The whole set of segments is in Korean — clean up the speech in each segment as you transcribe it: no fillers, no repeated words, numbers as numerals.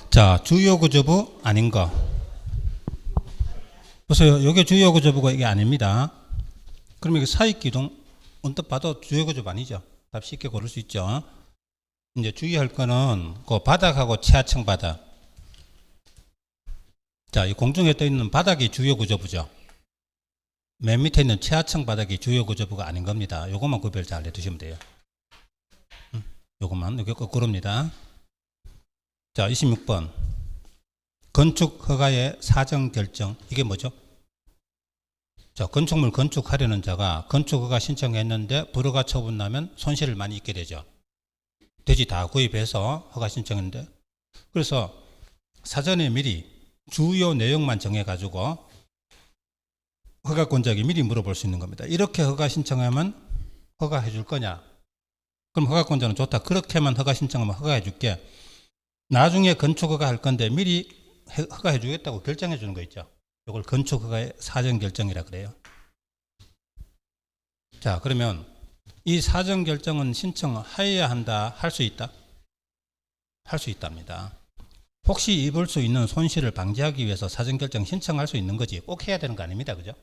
자, 주요구조부 아닌 거. 보세요. 이게 주요구조부가 이게 아닙니다. 그러면 이게 사익기둥 언뜻 봐도 주요구조부 아니죠. 답 쉽게 고를 수 있죠. 이제 주의할 거는 그 바닥하고 최하층 바닥. 자, 이 공중에 떠 있는 바닥이 주요구조부죠. 맨 밑에 있는 최하층 바닥이 주요구조부가 아닌 겁니다. 요것만 구별 잘 해두시면 돼요. 요것만, 이게 거꾸로입니다. 자, 26번. 건축 허가의 사정 결정. 이게 뭐죠? 자, 건축물 건축하려는 자가 건축 허가 신청했는데 불허가 처분 나면 손실을 많이 입게 되죠. 대지 다 구입해서 허가 신청했는데. 그래서 사전에 미리 주요 내용만 정해가지고 허가권자에게 미리 물어볼 수 있는 겁니다. 이렇게 허가 신청하면 허가해 줄 거냐? 그럼 허가권자는 좋다. 그렇게만 허가 신청하면 허가해 줄게. 나중에 건축 허가 할 건데 미리 허가해 주겠다고 결정해 주는 거 있죠. 이걸 건축 허가의 사전 결정이라 그래요. 자, 그러면 이 사전 결정은 신청해야 한다, 할 수 있다? 할 수 있답니다. 혹시 입을 수 있는 손실을 방지하기 위해서 사전 결정 신청할 수 있는 거지 꼭 해야 되는 거 아닙니다. 그죠?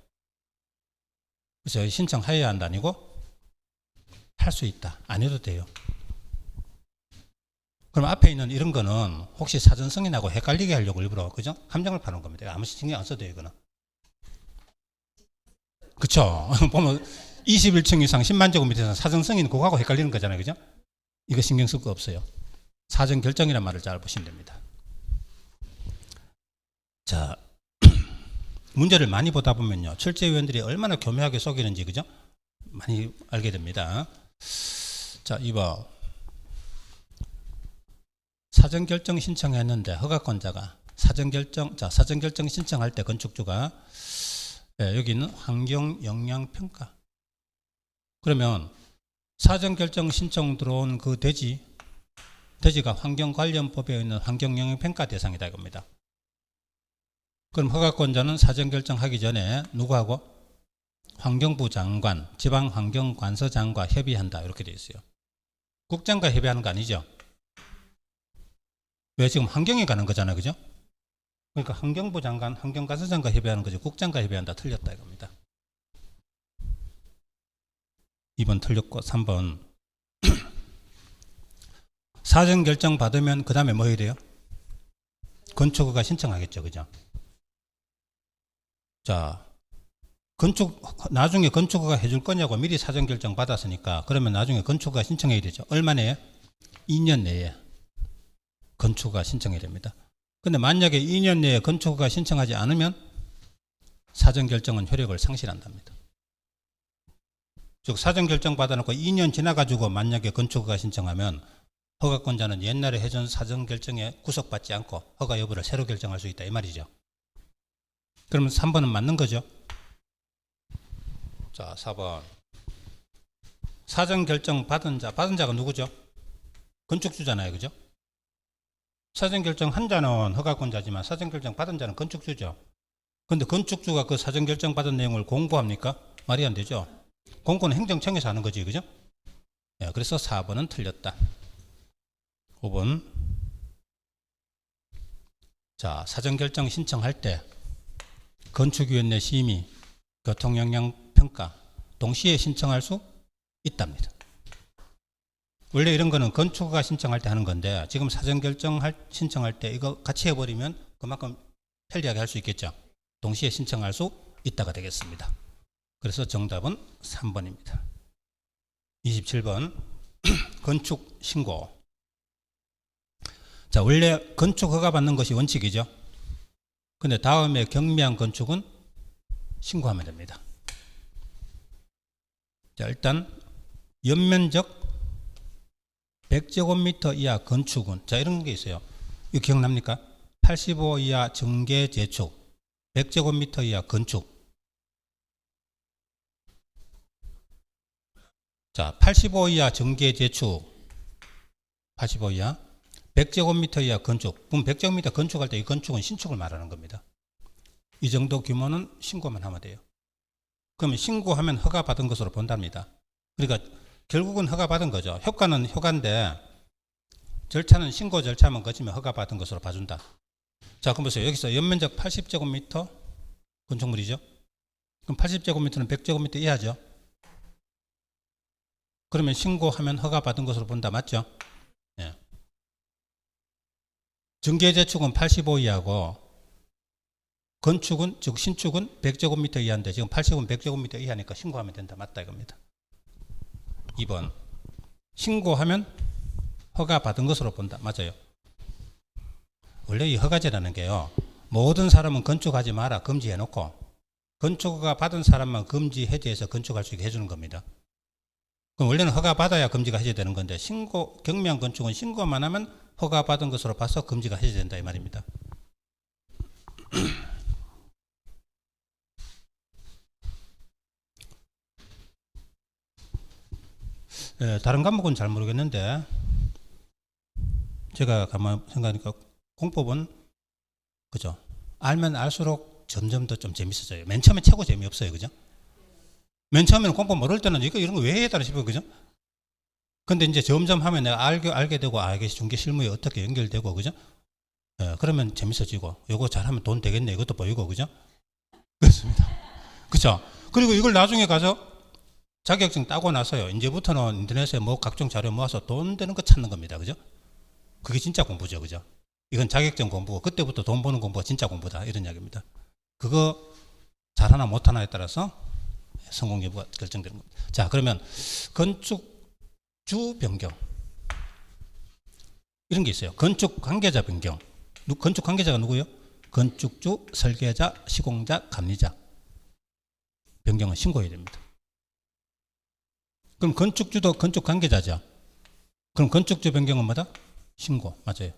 그래서 신청해야 한다 아니고 할 수 있다. 안 해도 돼요. 그럼 앞에 있는 이런 거는 혹시 사전 승인하고 헷갈리게 하려고 일부러, 그죠? 함정을 파는 겁니다. 아무 신경 안 써도 돼요, 이거는. 그쵸? 보면 21층 이상 10만 제곱미터에서 사전 승인 그거하고 헷갈리는 거잖아요, 그죠? 이거 신경 쓸 거 없어요. 사전 결정이란 말을 잘 보시면 됩니다. 자, 문제를 많이 보다 보면요, 출제위원들이 얼마나 교묘하게 속이는지, 그죠? 많이 알게 됩니다. 자, 2번. 사전 결정 신청했는데 허가권자가 사전 결정 신청할 때 건축주가 여기 있는 환경 영향 평가. 그러면 사전 결정 신청 들어온 그 대지가 환경관련법에 있는 환경 영향 평가 대상이다 이겁니다. 그럼 허가권자는 사전 결정하기 전에 누구하고? 환경부 장관, 지방환경관서장과 협의한다 이렇게 되어 있어요. 국장과 협의하는 거 아니죠? 왜 지금 환경에 가는 거잖아요, 그죠? 그러니까 환경부 장관, 환경관서장과 협의하는 거죠. 국장과 협의한다. 틀렸다 이겁니다. 2번 틀렸고 3번. 사전 결정 받으면 그 다음에 뭐 해야 돼요? 건축허가 신청하겠죠, 그죠? 자, 나중에 건축허가 해줄 거냐고 미리 사전 결정 받았으니까 그러면 나중에 건축허가 신청해야 되죠. 얼마 내에? 2년 내에 건축허가 신청해야 됩니다. 근데 만약에 2년 내에 건축허가 신청하지 않으면 사전 결정은 효력을 상실한답니다. 즉 사전 결정 받아놓고 2년 지나가지고 만약에 건축허가 신청하면 허가권자는 옛날에 해준 사전 결정에 구속받지 않고 허가 여부를 새로 결정할 수 있다 이 말이죠. 그러면 3번은 맞는 거죠. 자, 4번. 사전 결정 받은 자가 누구죠? 건축주잖아요, 그죠? 사전 결정 한 자는 허가권자지만 사전 결정 받은 자는 건축주죠. 그런데 건축주가 그 사전 결정 받은 내용을 공고합니까? 말이 안 되죠. 공고는 행정청에서 하는 거지, 그죠? 네, 그래서 4번은 틀렸다. 5번. 자, 사전 결정 신청할 때 건축위원회 심의, 교통영향평가 동시에 신청할 수 있답니다. 원래 이런 거는 건축허가 신청할 때 하는 건데 지금 사전 결정 신청할 때 이거 같이 해버리면 그만큼 편리하게 할 수 있겠죠. 동시에 신청할 수 있다가 되겠습니다. 그래서 정답은 3번입니다. 27번 건축 신고. 자, 원래 건축 허가 받는 것이 원칙이죠. 근데 다음에 경미한 건축은 신고하면 됩니다. 자, 일단 연면적 100제곱미터 이하 건축은, 자, 이런 게 있어요. 이거 기억납니까? 85 이하 정계 재축, 100제곱미터 이하 건축. 자, 85 이하 정계 재축, 85 이하 100제곱미터 이하 건축. 그럼 100제곱미터 건축할 때 이 건축은 신축을 말하는 겁니다. 이 정도 규모는 신고만 하면 돼요. 그러면 신고하면 허가 받은 것으로 본답니다. 그러니까 결국은 허가 받은 거죠. 효과는 효과인데 절차는 신고 절차만 거치면 허가받은 것으로 봐준다. 자, 그럼 보세요. 여기서 연면적 80제곱미터 건축물이죠. 그럼 80제곱미터는 100제곱미터 이하죠. 그러면 신고하면 허가받은 것으로 본다. 맞죠? 예. 정계재축은 85 이하고 건축은, 즉 신축은 100제곱미터 이하인데 지금 80은 100제곱미터 이하니까 신고하면 된다. 맞다 이겁니다. 2번. 신고하면 허가받은 것으로 본다. 맞아요. 원래 이 허가제라는 게요. 모든 사람은 건축하지 마라 금지해놓고 건축허가 받은 사람만 금지 해제해서 건축할 수 있게 해주는 겁니다. 그럼 원래는 허가받아야 금지가 해제되는 건데 신고, 경미한 건축은 신고만 하면 허가받은 것으로 봐서 금지가 해제된다 이 말입니다. 예, 다른 과목은 잘 모르겠는데 제가 가만 생각하니까 공법은 그죠? 알면 알수록 점점 더 좀 재밌어져요. 맨 처음에 최고 재미없어요. 그죠? 맨 처음에는 공법 모를 때는 이런 거 왜 해야 싶어요. 그죠? 근데 이제 점점 하면 내가 알게 되고 이게 중개 실무에 어떻게 연결되고 그죠? 예, 그러면 재밌어지고 요거 잘하면 돈 되겠네 이것도 보이고 그죠? 그렇습니다. 그죠? 그리고 이걸 나중에 가서 자격증 따고 나서요. 이제부터는 인터넷에 뭐 각종 자료 모아서 돈 되는 거 찾는 겁니다. 그죠? 그게 진짜 공부죠. 그죠? 이건 자격증 공부고 그때부터 돈 버는 공부가 진짜 공부다. 이런 이야기입니다. 그거 잘하나 못하나에 따라서 성공 여부가 결정되는 겁니다. 자, 그러면 건축주 변경 이런 게 있어요. 건축 관계자 변경. 건축 관계자가 누구예요? 건축주, 설계자, 시공자, 감리자. 변경은 신고해야 됩니다. 그럼 건축주도 건축 관계자죠. 그럼 건축주 변경은 뭐다? 신고. 맞아요.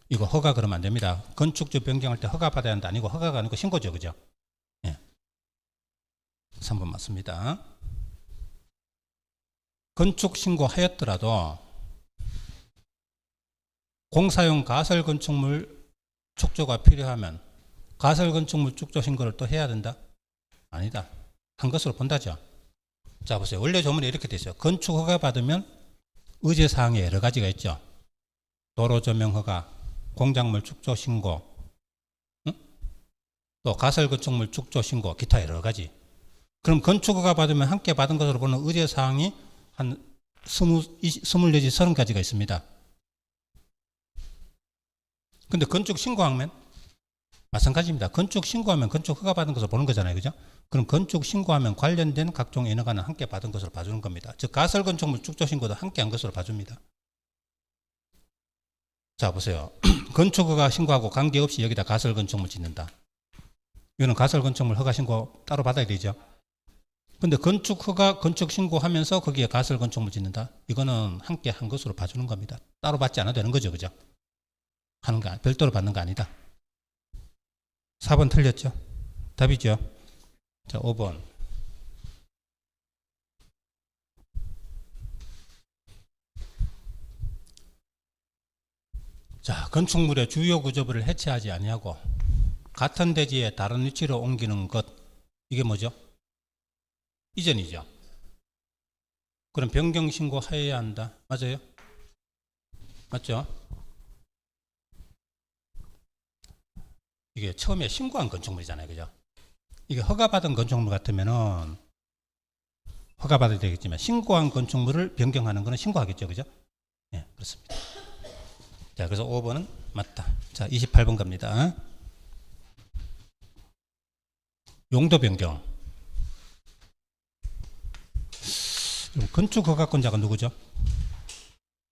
이거 허가 그러면 안 됩니다. 건축주 변경할 때 허가 받아야 한다 아니고 허가가 아니고 신고죠. 그죠? 예. 3번 맞습니다. 건축 신고하였더라도 공사용 가설 건축물 축조가 필요하면 가설 건축물 축조 신고를 또 해야 된다? 아니다. 한 것으로 본다죠. 자, 보세요. 원래 조문에 이렇게 돼 있어요. 건축 허가 받으면 의제사항에 여러 가지가 있죠. 도로 조명 허가, 공작물 축조 신고, 응? 또 가설 건축물 축조 신고, 기타 여러 가지. 그럼 건축 허가 받으면 함께 받은 것으로 보는 의제사항이 한 20 내지 30가지가 있습니다. 근데 건축 신고하면 마찬가지입니다. 건축 신고하면 건축 허가 받은 것으로 보는 거잖아요. 그죠? 그럼 건축 신고하면 관련된 각종 인허가는 함께 받은 것으로 봐주는 겁니다. 즉 가설 건축물 축조 신고도 함께 한 것으로 봐줍니다. 자, 보세요. 건축 허가 신고하고 관계없이 여기다 가설 건축물 짓는다. 이거는 가설 건축물 허가 신고 따로 받아야 되죠. 근데 건축 허가 건축 신고하면서 거기에 가설 건축물 짓는다. 이거는 함께 한 것으로 봐주는 겁니다. 따로 받지 않아도 되는 거죠. 그죠? 하는 거 별도로 받는 거 아니다. 4번 틀렸죠? 답이죠. 자, 5번. 자, 건축물의 주요 구조부를 해체하지 아니하고 같은 대지에 다른 위치로 옮기는 것. 이게 뭐죠? 이전이죠. 그럼 변경 신고해야 한다. 맞아요? 맞죠? 이게 처음에 신고한 건축물이잖아요. 그죠? 이게 허가받은 건축물 같으면은 허가받아야 되겠지만 신고한 건축물을 변경하는 거는 신고하겠죠. 그죠? 네, 그렇습니다. 자, 그래서 5번은 맞다. 자, 28번 갑니다. 용도 변경. 건축 허가권자가 누구죠?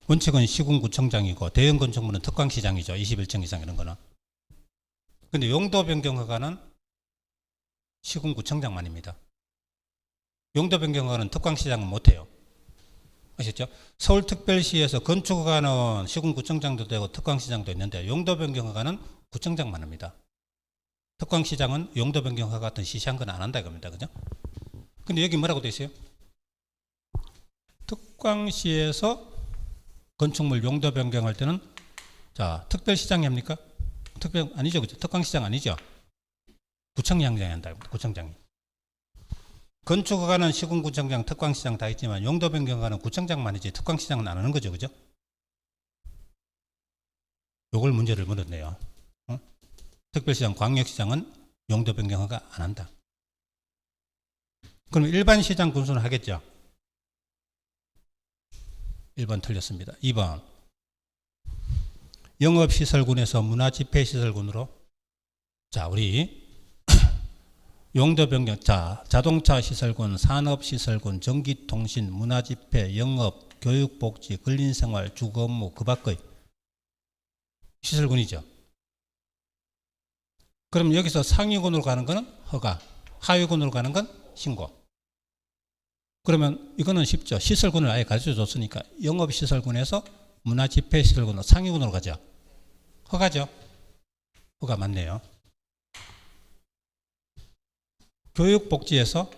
원칙은 시군구청장이고 대형 건축물은 특광시장이죠. 21층 이상 이런 거는. 근데 용도 변경 허가는 시군구청장만입니다. 용도 변경 허가는 특광시장은 못해요. 아셨죠? 서울특별시에서 건축 허가는 시군구청장도 되고 특광시장도 있는데 용도 변경 허가는 구청장만 합니다. 특광시장은 용도 변경 허가 같은 시시한 건 안 한다 이겁니다. 그죠? 근데 여기 뭐라고 돼 있어요? 특광시에서 건축물 용도 변경할 때는 자, 특별시장이 합니까? 특별 아니죠. 그죠? 특광시장 아니죠. 구청장이 한다. 구청장이. 건축허가는 시군구청장, 특광시장 다 있지만 용도 변경허가는 구청장만이지 특광시장은 안 하는 거죠. 그죠? 요걸 문제를 물었네요. 특별시장, 광역시장은 용도 변경 허가 안 한다. 그럼 일반 시장 군수는 하겠죠? 1번 틀렸습니다. 2번 영업시설군에서 문화집회시설군으로, 자, 우리 용도 변경, 자, 자동차 시설군, 산업시설군, 전기통신, 문화집회, 영업, 교육복지, 근린생활, 주거업무, 그 밖의 시설군이죠. 그럼 여기서 상위군으로 가는 거는 허가, 하위군으로 가는 건 신고. 그러면 이거는 쉽죠. 시설군을 아예 가르쳐 줬으니까 영업시설군에서 문화집회시설군으로 상위군으로 가죠. 허가죠. 허가 맞네요. 교육복지에서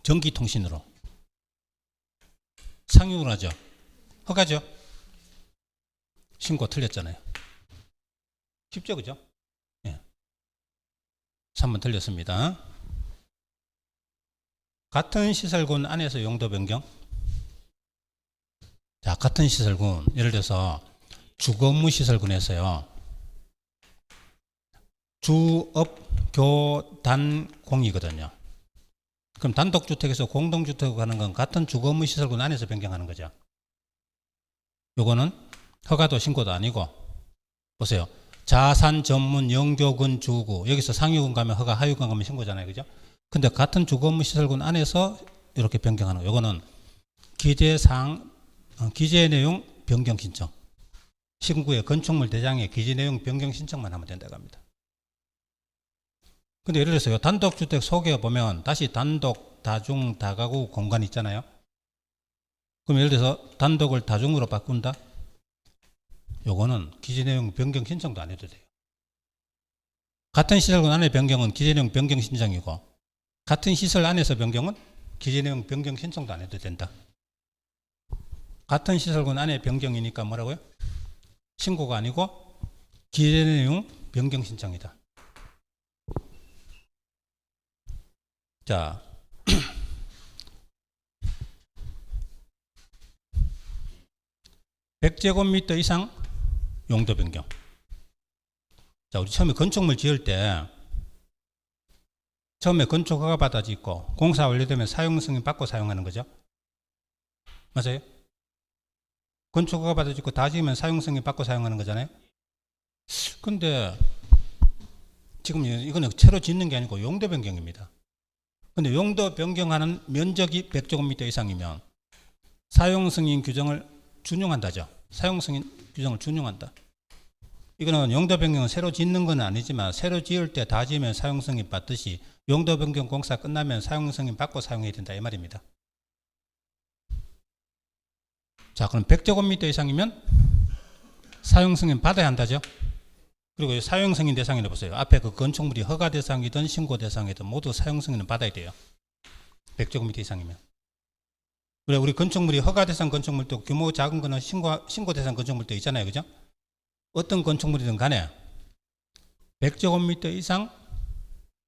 전기통신으로 상위군으로 하죠. 허가죠. 신고 틀렸잖아요. 쉽죠, 그죠? 예. 3번 틀렸습니다. 같은 시설군 안에서 용도 변경. 자, 같은 시설군, 예를 들어서 주거업무 시설군에서요, 주업교단공이거든요. 그럼 단독주택에서 공동주택으로 가는 건 같은 주거업무 시설군 안에서 변경하는 거죠. 요거는 허가도 신고도 아니고, 보세요. 자산 전문 영조군 주구, 여기서 상위군 가면 허가, 하위군 가면 신고잖아요, 그죠? 근데 같은 주거업무 시설군 안에서 이렇게 변경하는 거, 요거는 기재 내용 변경 신청. 신구의 건축물 대장에 기재 내용 변경 신청만 하면 된다고 합니다. 근데 예를 들어서 단독주택 소개 보면 다시 단독, 다중, 다가구 공간 있잖아요. 그럼 예를 들어서 단독을 다중으로 바꾼다? 요거는 기재 내용 변경 신청도 안 해도 돼요. 같은 시설군 안에 변경은 기재 내용 변경 신청이고, 같은 시설 안에서 변경은 기재 내용 변경 신청도 안 해도 된다. 같은 시설군 안에 변경이니까 뭐라고요? 신고가 아니고 기재 내용 변경 신청이다. 자, 100제곱미터 이상 용도 변경. 자, 우리 처음에 건축물 지을 때 처음에 건축 허가 받아 짓고 공사 완료되면 사용 승인 받고 사용하는 거죠. 맞아요? 건축 허가 받아 짓고 다 지으면 사용 승인 받고 사용하는 거잖아요. 근데 지금 이거는 새로 짓는 게 아니고 용도 변경입니다. 근데 용도 변경하는 면적이 100제곱미터 이상이면 사용 승인 규정을 준용한다죠. 사용 승인 규정을 준용한다. 이거는 용도 변경은 새로 짓는 건 아니지만 새로 지을 때 다 지으면 사용 승인 받듯이 용도 변경 공사 끝나면 사용 승인 받고 사용해야 된다 이 말입니다. 자, 그럼 100제곱미터 이상이면 사용 승인 받아야 한다죠. 그리고 사용 승인 대상이라 보세요. 앞에 그 건축물이 허가 대상이든 신고 대상이든 모두 사용 승인을 받아야 돼요. 100제곱미터 이상이면. 그래, 우리 건축물이 허가 대상 건축물도 규모 작은 거는 신고 대상 건축물도 있잖아요, 그죠? 어떤 건축물이든 간에 100제곱미터 이상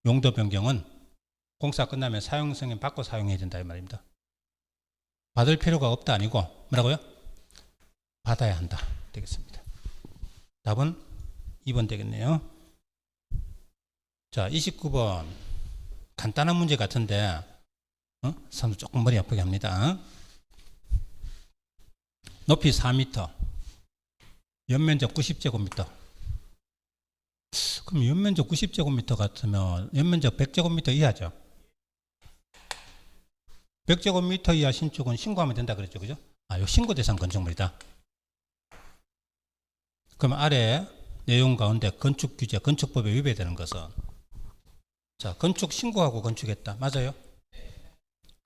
용도 변경은 공사 끝나면 사용 승인 받고 사용해야 된다 이 말입니다. 받을 필요가 없다 아니고 뭐라고요? 받아야 한다 되겠습니다. 답은 2번 되겠네요. 자, 29번 간단한 문제 같은데 사람들 조금 머리 아프게 합니다. 높이 4m, 연면적 90제곱미터. 그럼 연면적 90제곱미터 같으면 연면적 100제곱미터 이하죠. 100제곱미터 이하 신축은 신고하면 된다 그랬죠, 그죠? 아, 요 신고 대상 건축물이다. 그럼 아래 내용 가운데 건축 규제, 건축법에 위배되는 것은, 자, 건축 신고하고 건축했다. 맞아요?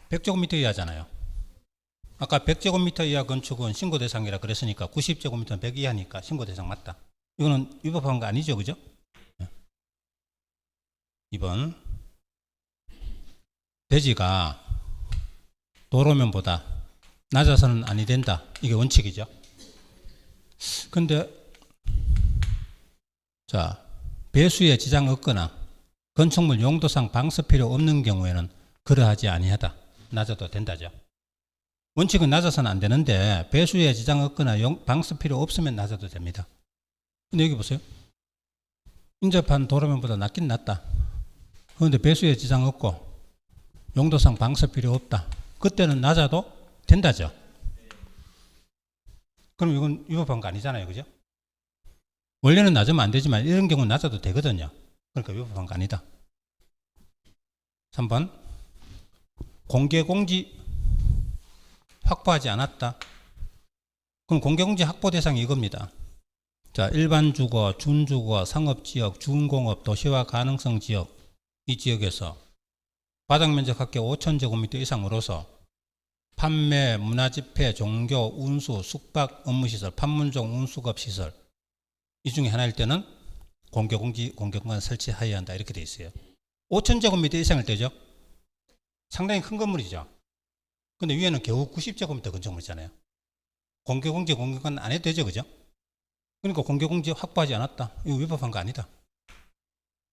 100제곱미터 이하잖아요. 아까 100제곱미터 이하 건축은 신고 대상이라 그랬으니까 90제곱미터는 100 이하니까 신고 대상 맞다. 이거는 위법한 거 아니죠, 그죠? 2번. 대지가 도로면보다 낮아서는 아니 된다. 이게 원칙이죠. 근데 자, 배수에 지장 없거나 건축물 용도상 방수 필요 없는 경우에는 그러하지 아니하다. 낮아도 된다죠. 원칙은 낮아서는 안 되는데 배수에 지장 없거나 방수 필요 없으면 낮아도 됩니다. 근데 여기 보세요. 인접한 도로면보다 낮긴 낮다. 그런데 배수에 지장 없고 용도상 방수 필요 없다. 그때는 낮아도 된다죠. 그럼 이건 위법한 거 아니잖아요. 그죠? 원래는 낮으면 안 되지만 이런 경우는 낮아도 되거든요. 그러니까 위법한 거 아니다. 3번 공개공지 확보하지 않았다. 그럼 공개공지 확보 대상이 이겁니다. 자, 일반 주거, 준주거, 상업지역, 준공업, 도시화 가능성 지역, 이 지역에서 바닥면적 합계 5,000제곱미터 이상으로서 판매, 문화집회, 종교, 운수, 숙박, 업무시설, 판문종, 운수급시설 이 중에 하나일 때는 공개공지, 공개공간 설치하여야 한다. 이렇게 돼 있어요. 5,000제곱미터 이상일 때죠. 상당히 큰 건물이죠. 근데 위에는 겨우 90제곱미터 건축물이잖아요. 공개공지, 공개공간 안 해도 되죠. 그죠? 그러니까 공개공지 확보하지 않았다. 이거 위법한 거 아니다.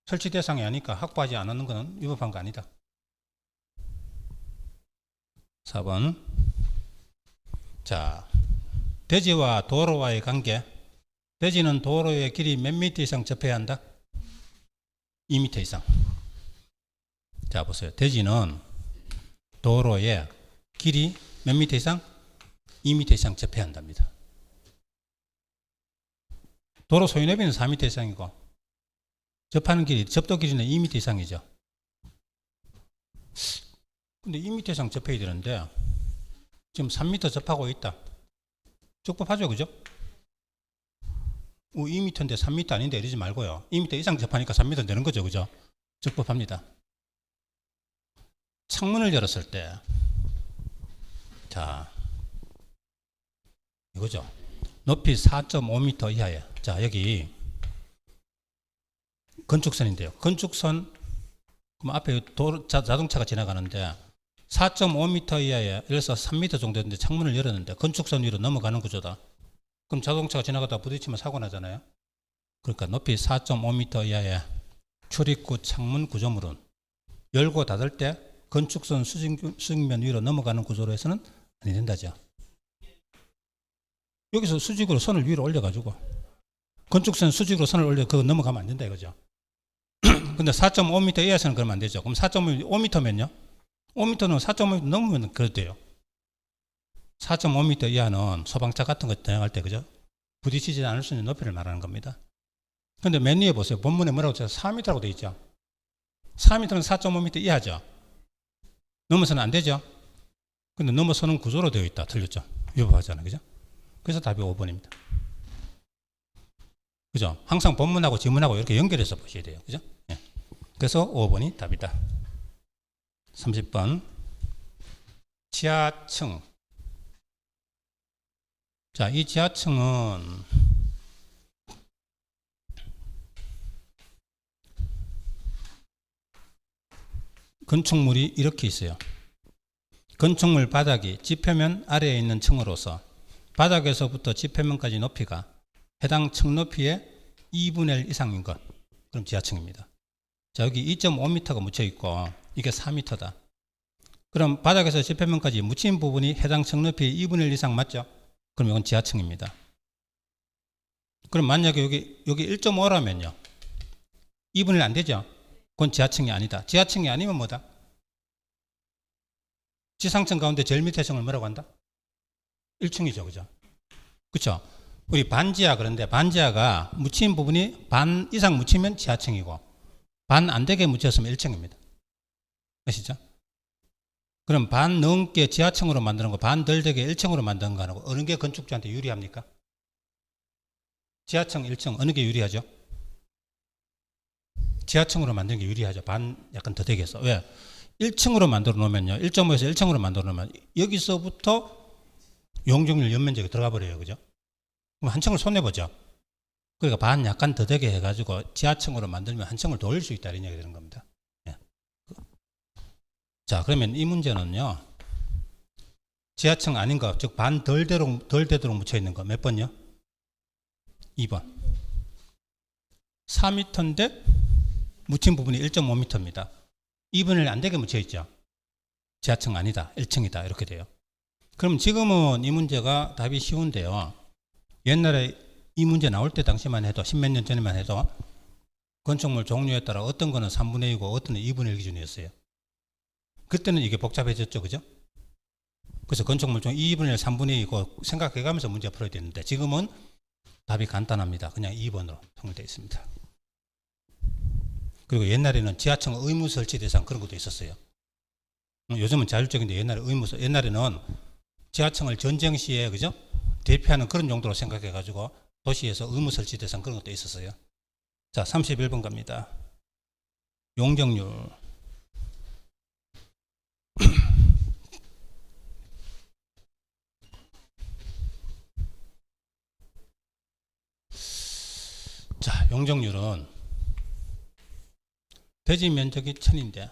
설치 대상이 아니까 확보하지 않는 거는 위법한 거 아니다. 4번. 자, 대지와 도로와의 관계. 대지는 도로의 길이 몇 미터 이상 접해야 한다? 2미터 이상. 자, 보세요. 대지는 도로의 길이 몇 미터 이상? 2미터 이상 접해야 한답니다. 도로 소유 내비는 4미터 이상이고 접하는 길이, 접도 길이는 2미터 이상이죠. 근데 2미터 이상 접해야 되는데 지금 3미터 접하고 있다. 적법하죠, 그죠? 2미터인데 3미터 아닌데 이러지 말고요. 2미터 이상 접하니까 3미터 되는 거죠, 그죠? 적법합니다. 창문을 열었을 때, 자, 이거죠. 높이 4.5m 이하에. 자, 여기 건축선인데요. 건축선, 그럼 앞에 자동차가 지나가는데 4.5m 이하에, 그래서 3m 정도 되는데 창문을 열었는데 건축선 위로 넘어가는 구조다. 그럼 자동차가 지나가다 부딪히면 사고 나잖아요. 그러니까 높이 4.5m 이하의 출입구 창문 구조물은 열고 닫을 때 건축선 수직면 위로 넘어가는 구조로 해서는 아니 된다죠. 여기서 수직으로 선을 위로 올려가지고 건축선 수직으로 선을 올려 그거 넘어가면 안 된다 이거죠. 근데 4.5m 이하에서는 그러면 안 되죠. 그럼 4.5m면요? 5m는 4.5m 넘으면 그래도 돼요. 4.5m 이하는 소방차 같은 거 대응할 때 그죠? 부딪히지 않을 수 있는 높이를 말하는 겁니다. 근데 맨 위에 보세요. 본문에 뭐라고 써요? 4m라고 되어 있죠. 4m는 4.5m 이하죠. 넘어서는 안 되죠. 근데 넘어서는 구조로 되어 있다. 틀렸죠. 위법하잖아요. 그죠? 그래서 답이 5번입니다. 그죠? 항상 본문하고 지문하고 이렇게 연결해서 보셔야 돼요. 그죠? 네. 그래서 5번이 답이다. 30번. 지하층. 자, 이 지하층은 건축물이 이렇게 있어요. 건축물 바닥이 지표면 아래에 있는 층으로서 바닥에서부터 지표면까지 높이가 해당 층 높이의 2분의 1 이상인 것. 그럼 지하층입니다. 자, 여기 2.5m가 묻혀 있고 이게 4m다. 그럼 바닥에서 지표면까지 묻힌 부분이 해당 층 높이의 2분의 1 이상 맞죠? 그럼 이건 지하층입니다. 그럼 만약에 여기 1.5라면요. 2분의 1 안 되죠? 그건 지하층이 아니다. 지하층이 아니면 뭐다? 지상층 가운데 제일 밑에 층을 뭐라고 한다? 1층이죠. 그죠? 그쵸? 우리 반지하 그런데 반지하가 묻힌 부분이 반 이상 묻히면 지하층이고 반 안 되게 묻혔으면 1층입니다. 아시죠? 그럼 반 넘게 지하층으로 만드는 거, 반 덜 되게 1층으로 만드는 거 하고 어느 게 건축주한테 유리합니까? 지하층 1층 어느 게 유리하죠? 지하층으로 만드는 게 유리하죠. 반 약간 더 되게 해서. 왜? 1층으로 만들어 놓으면요. 1.5에서 1층으로 만들어 놓으면 여기서부터 용적률 연면적이 들어가 버려요. 그죠? 그럼 한 층을 손해보죠. 그러니까 반 약간 더 되게 해가지고 지하층으로 만들면 한 층을 더 올릴 수 있다. 이런 얘기가 되는 겁니다. 예. 자, 그러면 이 문제는요. 지하층 아닌 거, 즉 반 덜 되도록 묻혀 있는 거 몇 번요? 2번. 4m인데 묻힌 부분이 1.5m입니다. 2분의 1 안 되게 묻혀 있죠. 지하층 아니다. 1층이다. 이렇게 돼요. 그럼 지금은 이 문제가 답이 쉬운데요. 옛날에 이 문제 나올 때 당시만 해도 10몇 년 전에만 해도 건축물 종류에 따라 어떤 거는 3분의 2고 어떤 건 2분의 1 기준이었어요. 그때는 이게 복잡해졌죠. 그죠? 그래서 건축물 중 2분의 1, 3분의 2고 생각해가면서 문제 풀어야 되는데 지금은 답이 간단합니다. 그냥 2번으로 통일되어 있습니다. 그리고 옛날에는 지하층 의무 설치 대상 그런 것도 있었어요. 요즘은 자율적인데 옛날에는 지하층을 전쟁 시에 그죠? 대피하는 그런 용도로 생각해 가지고 도시에서 의무 설치 대상 그런 것도 있었어요. 자, 31번 갑니다. 용적률. 자, 용적률은 대지 면적이 1000인데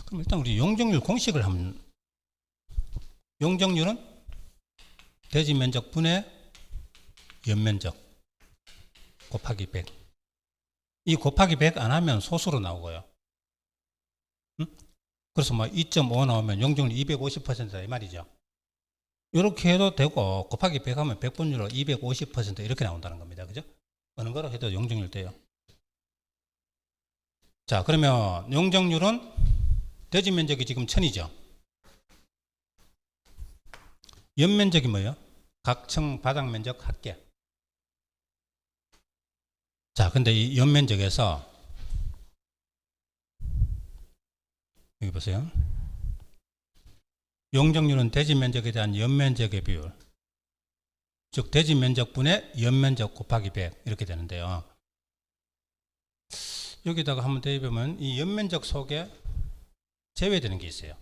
그럼 일단 우리 용적률 공식을 하면 용적률은 대지 면적 분의 연면적 곱하기 100. 이 곱하기 100 안 하면 소수로 나오고요. 응? 그래서 뭐 2.5 나오면 용적률 250%다 이 말이죠. 이렇게 해도 되고 곱하기 100 하면 100분율로 250% 이렇게 나온다는 겁니다. 그죠? 어느 거로 해도 용적률 돼요. 자, 그러면 용적률은 대지 면적이 지금 1000이죠. 연면적이 뭐예요? 각층 바닥 면적 합계. 자, 근데 이 연면적에서 여기 보세요. 용적률은 대지 면적에 대한 연면적의 비율. 즉 대지 면적분의 연면적 곱하기 100 이렇게 되는데요. 여기다가 한번 대입하면 이 연면적 속에 제외되는 게 있어요.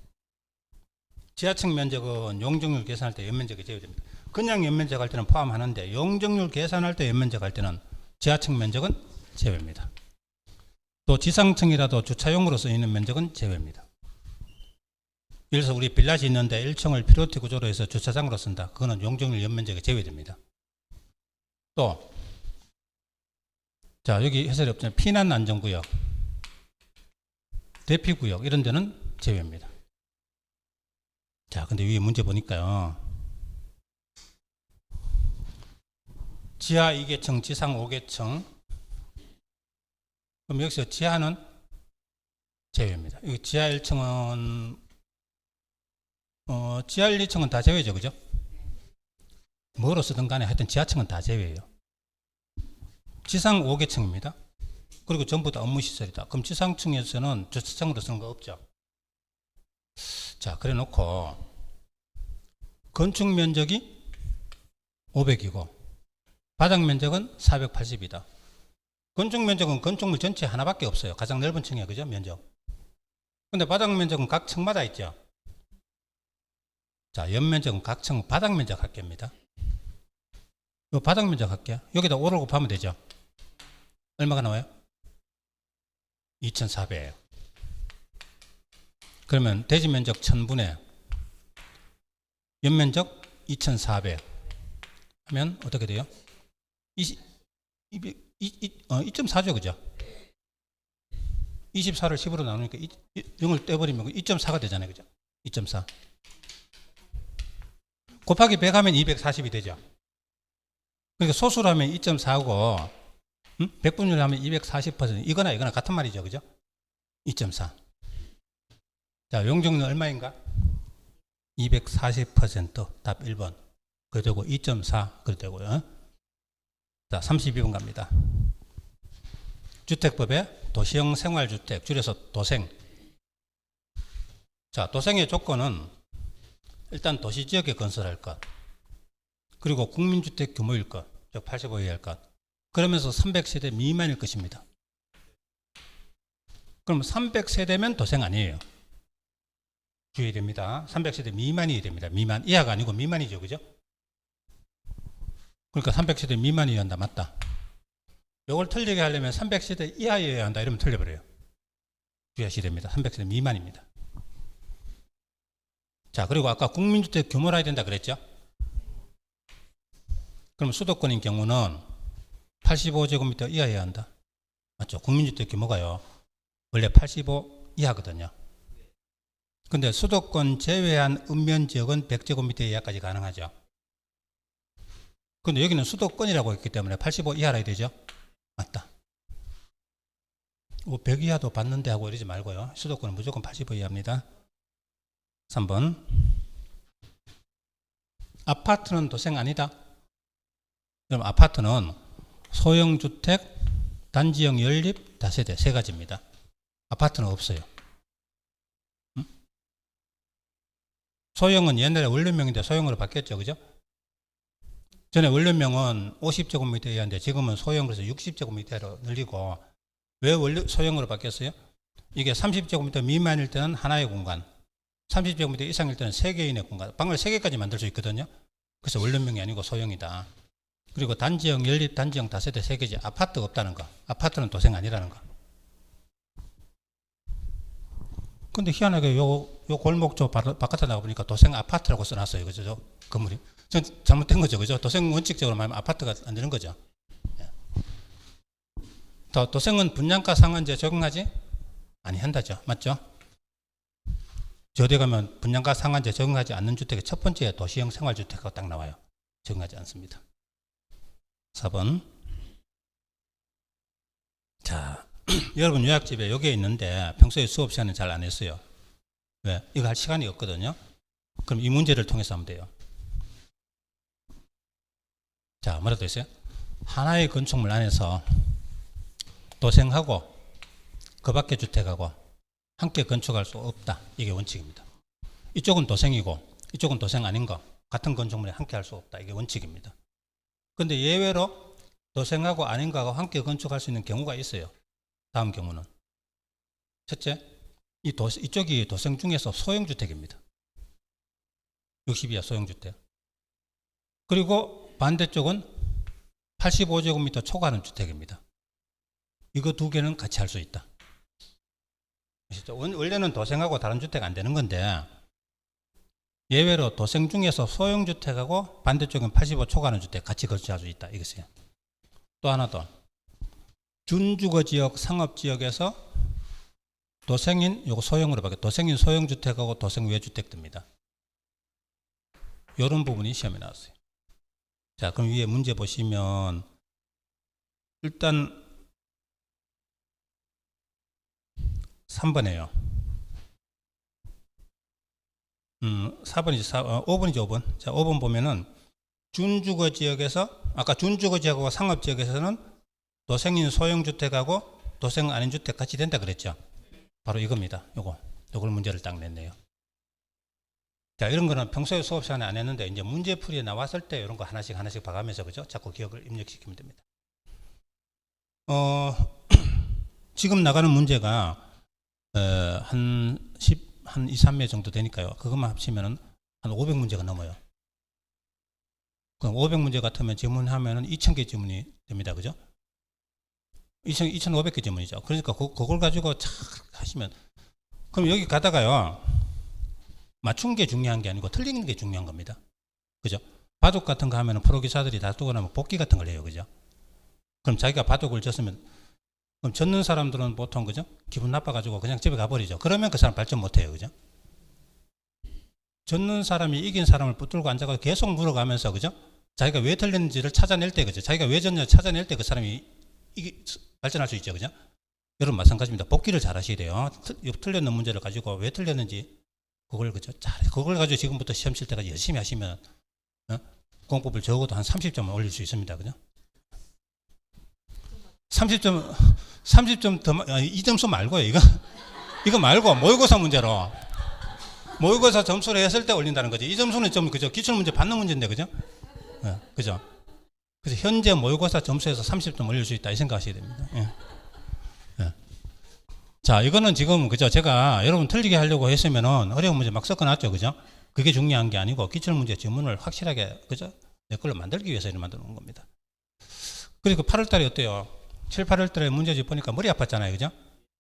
지하층 면적은 용적률 계산할 때 연면적이 제외됩니다. 그냥 연면적 할 때는 포함하는데 용적률 계산할 때 연면적 할 때는 지하층 면적은 제외입니다. 또 지상층이라도 주차용으로 쓰이는 면적은 제외입니다. 예를 들어서 우리 빌라시 있는데 1층을 피로티 구조로 해서 주차장으로 쓴다. 그거는 용적률 연면적이 제외됩니다. 또 자, 여기 해설이 없잖아요. 피난 안전구역, 대피구역 이런 데는 제외입니다. 자, 근데 위에 문제 보니까요. 지하 2계층, 지상 5계층. 그럼 여기서 지하는 제외입니다. 여기 지하 1층은 지하 1, 2층은 다 제외죠. 그죠? 뭐로 쓰든 간에 하여튼 지하층은 다 제외예요. 지상 5계층입니다. 그리고 전부 다 업무시설이다. 그럼 지상층에서는 주차장으로 쓰는 거 없죠. 자, 그래 놓고 건축 면적이 500이고 바닥 면적은 480이다. 건축 면적은 건축물 전체 하나밖에 없어요. 가장 넓은 층이에요. 그죠? 면적. 근데 바닥 면적은 각 층마다 있죠. 자, 연면적은 각 층 바닥 면적 합계입니다. 이 바닥 면적 할게요. 여기다 5를 곱하면 되죠. 얼마가 나와요? 2400예요. 그러면 대지 면적 1000분의 연면적 2400 하면 어떻게 돼요? 2.4죠. 그죠? 24를 10으로 나누니까 0을 떼버리면 2.4가 되잖아요. 그죠? 2.4 곱하기 100 하면 240이 되죠. 그러니까 소수로 하면 2.4고 100분율 하면 240% 이거나 이거나 같은 말이죠. 그죠? 2.4. 자, 용적률 얼마인가? 240% 답 1번. 그래 되고 2.4 그래 되고요. 자, 32번 갑니다. 주택법의 도시형 생활주택 줄여서 도생. 자, 도생의 조건은 일단 도시지역에 건설할 것, 그리고 국민주택 규모일 것, 즉 85 이하일 것, 그러면서 300세대 미만일 것입니다. 그럼 300세대면 도생 아니에요. 주의됩니다. 300세대 미만이 됩니다. 미만, 이하가 아니고 미만이죠. 그죠? 그러니까 300세대 미만이어야 한다. 맞다. 이걸 틀리게 하려면 300세대 이하여야 한다. 이러면 틀려버려요. 주의하셔야 됩니다. 300세대 미만입니다. 자, 그리고 아까 국민주택 규모라 해야 된다 그랬죠? 그럼 수도권인 경우는 85제곱미터 이하여야 한다. 맞죠? 국민주택 규모가요. 원래 85 이하거든요. 근데 수도권 제외한 읍면지역은 100제곱미터 이하까지 가능하죠. 근데 여기는 수도권이라고 했기 때문에 85 이하라 해야 되죠. 맞다. 100 이하도 받는데 하고 이러지 말고요. 수도권은 무조건 85 이하입니다. 3번. 아파트는 도생 아니다. 그럼 아파트는 소형주택, 단지형 연립, 다세대 세 가지입니다. 아파트는 없어요. 소형은 옛날에 원룸명인데 소형으로 바뀌었죠. 그죠? 전에 원룸명은 50제곱미터 이하인데 지금은 소형으로서 60제곱미터로 늘리고, 왜 소형으로 바뀌었어요? 이게 30제곱미터 미만일 때는 하나의 공간, 30제곱미터 이상일 때는 3개인의 공간, 방을 3개까지 만들 수 있거든요. 그래서 원룸명이 아니고 소형이다. 그리고 단지형 연립, 단지형 다세대 3개지. 아파트가 없다는 거. 아파트는 도생 아니라는 거. 근데 희한하게 요 골목 저 바깥에 나가보니까 도생 아파트라고 써놨어요. 그죠? 저 건물이. 전 잘못된 거죠. 그죠? 도생 원칙적으로 말하면 아파트가 안 되는 거죠. 도생은 분양가 상한제 적용하지? 아니, 한다죠. 맞죠? 저대 가면 분양가 상한제 적용하지 않는 주택의 첫 번째 도시형 생활주택하고 딱 나와요. 적용하지 않습니다. 4번. 자, 여러분 요약집에 여기에 있는데 평소에 수업 시간에 잘 안 했어요. 왜? 이거 할 시간이 없거든요. 그럼 이 문제를 통해서 하면 돼요. 자, 뭐라도 있어요? 하나의 건축물 안에서 도생하고 그 밖의 주택하고 함께 건축할 수 없다. 이게 원칙입니다. 이쪽은 도생이고 이쪽은 도생 아닌 거, 같은 건축물에 함께 할 수 없다. 이게 원칙입니다. 근데 예외로 도생하고 아닌 거하고 함께 건축할 수 있는 경우가 있어요. 다음 경우는 첫째, 이쪽이 도생 중에서 소형주택입니다. 60 이하 소형주택. 그리고 반대쪽은 85제곱미터 초과하는 주택입니다. 이거 두 개는 같이 할 수 있다. 원래는 도생하고 다른 주택 안 되는 건데 예외로 도생 중에서 소형주택하고 반대쪽은 85 초과하는 주택 같이 거주할 수 있다. 이것이에요. 또 하나 더. 준주거지역, 상업지역에서 도생인, 요거 소형으로 바뀌어 도생인 소형주택하고 도생 외주택입니다. 이런 부분이 시험에 나왔어요. 자, 그럼 위에 문제 보시면 일단 3번이에요. 4번이지, 5번이죠, 5번. 자, 5번 보면은 준주거지역에서, 아까 준주거지역하고 상업지역에서는 도생인 소형주택하고 도생 아닌 주택 같이 된다 그랬죠. 바로 이겁니다. 요걸 문제를 딱 냈네요. 자, 이런 거는 평소에 수업 시간에 안 했는데 이제 문제풀이에 나왔을 때 이런 거 하나씩 봐가면서 그죠? 자꾸 기억을 입력시키면 됩니다. 지금 나가는 문제가 한 2, 3회 정도 되니까요. 그것만 합치면은 한 500문제가 넘어요. 그럼 500문제 같으면 지문하면은 2000개 지문이 됩니다. 그죠? 2500개 지문이죠. 그러니까 그걸 가지고 착 하시면, 그럼 여기 가다가요, 맞춘 게 중요한 게 아니고 틀리는 게 중요한 겁니다. 그죠? 바둑 같은 거 하면은 프로 기사들이 다 뜨고 나면 복기 같은 걸 해요. 그죠? 그럼 자기가 바둑을 졌으면, 그럼 졌는 사람들은 보통 그죠? 기분 나빠가지고 그냥 집에 가버리죠. 그러면 그 사람 발전 못해요. 그죠? 졌는 사람이 이긴 사람을 붙들고 앉아서 계속 물어가면서 그죠? 자기가 왜 틀렸는지를 찾아낼 때 그죠? 자기가 왜 졌는지 찾아낼 때 그 사람이 발전할 수 있죠. 그죠? 여러분 마찬가지입니다. 복기를 잘 하셔야 돼요. 틀렸는 문제를 가지고 왜 틀렸는지 그걸 그죠? 그걸 가지고 지금부터 시험 칠 때까지 열심히 하시면 공법을 적어도 한 30점을 올릴 수 있습니다. 그죠? 30점 더, 이 점수 말고요. 이거 말고 모의고사 문제로. 모의고사 점수를 했을 때 올린다는 거죠. 이 점수는 좀 그죠? 기출문제 받는 문제인데 그죠? 그죠? 그래서 현재 모의고사 점수에서 30점 올릴 수 있다 이 생각하셔야 됩니다. 자, 이거는 지금 그죠? 제가 여러분 틀리게 하려고 했으면은 어려운 문제 막 섞어놨죠, 그죠? 그게 중요한 게 아니고 기출문제 지문을 확실하게 그죠? 내 걸로 만들기 위해서 이렇게 만들어 놓은 겁니다. 그리고 8월달에 어때요? 7, 8월달에 문제집 보니까 머리 아팠잖아요, 그죠?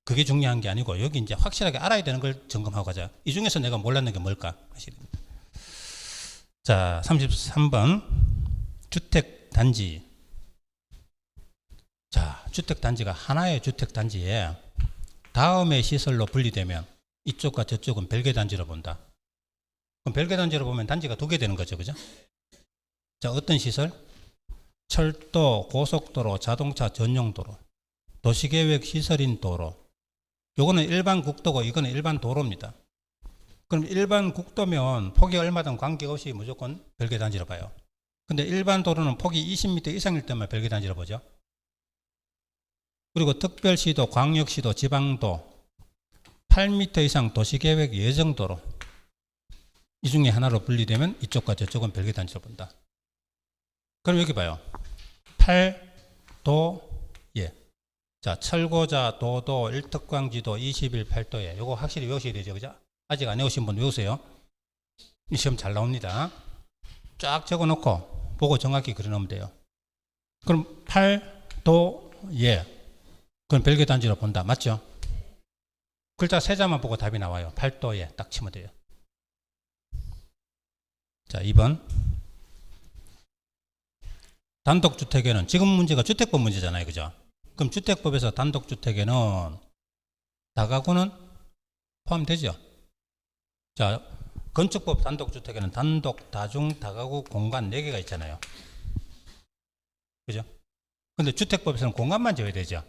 그게 중요한 게 아니고 여기 이제 확실하게 알아야 되는 걸 점검하고 가자. 이 중에서 내가 몰랐는 게 뭘까 하셔야 됩니다. 자, 33번 주택 단지. 자, 주택 단지가 하나의 주택 단지에 다음의 시설로 분리되면 이쪽과 저쪽은 별개 단지로 본다. 그럼 별개 단지로 보면 단지가 두 개 되는 거죠. 그죠? 자, 어떤 시설? 철도, 고속도로, 자동차 전용 도로, 도시계획 시설인 도로. 요거는 일반 국도고 이거는 일반 도로입니다. 그럼 일반 국도면 폭이 얼마든 관계없이 무조건 별개 단지로 봐요. 근데 일반 도로는 폭이 20m 이상일 때만 별개 단지로 보죠. 그리고 특별시도, 광역시도, 지방도 8m 이상 도시계획 예정도로 이 중에 하나로 분리되면 이쪽과 저쪽은 별개 단지로 본다. 그럼 여기 봐요. 8도 예. 자, 철고자, 도도, 일특광지도, 21팔도예. 요거 확실히 외우셔야 되죠. 그죠? 아직 안 외우신 분 외우세요. 이 시험 잘 나옵니다. 쫙 적어 놓고 보고 정확히 그려 놓으면 돼요. 그럼 8도예. 그럼 별개 단지로 본다. 맞죠? 글자 세 자만 보고 답이 나와요. 8도예. 딱 치면 돼요. 자, 2번. 단독주택에는 지금 문제가 주택법 문제잖아요. 그죠? 그럼 주택법에서 단독주택에는 다가구는 포함되죠. 자, 건축법 단독주택에는 단독, 다중, 다가구, 공간 4개가 있잖아요. 그죠? 근데 주택법에서는 공간만 지어야 되죠.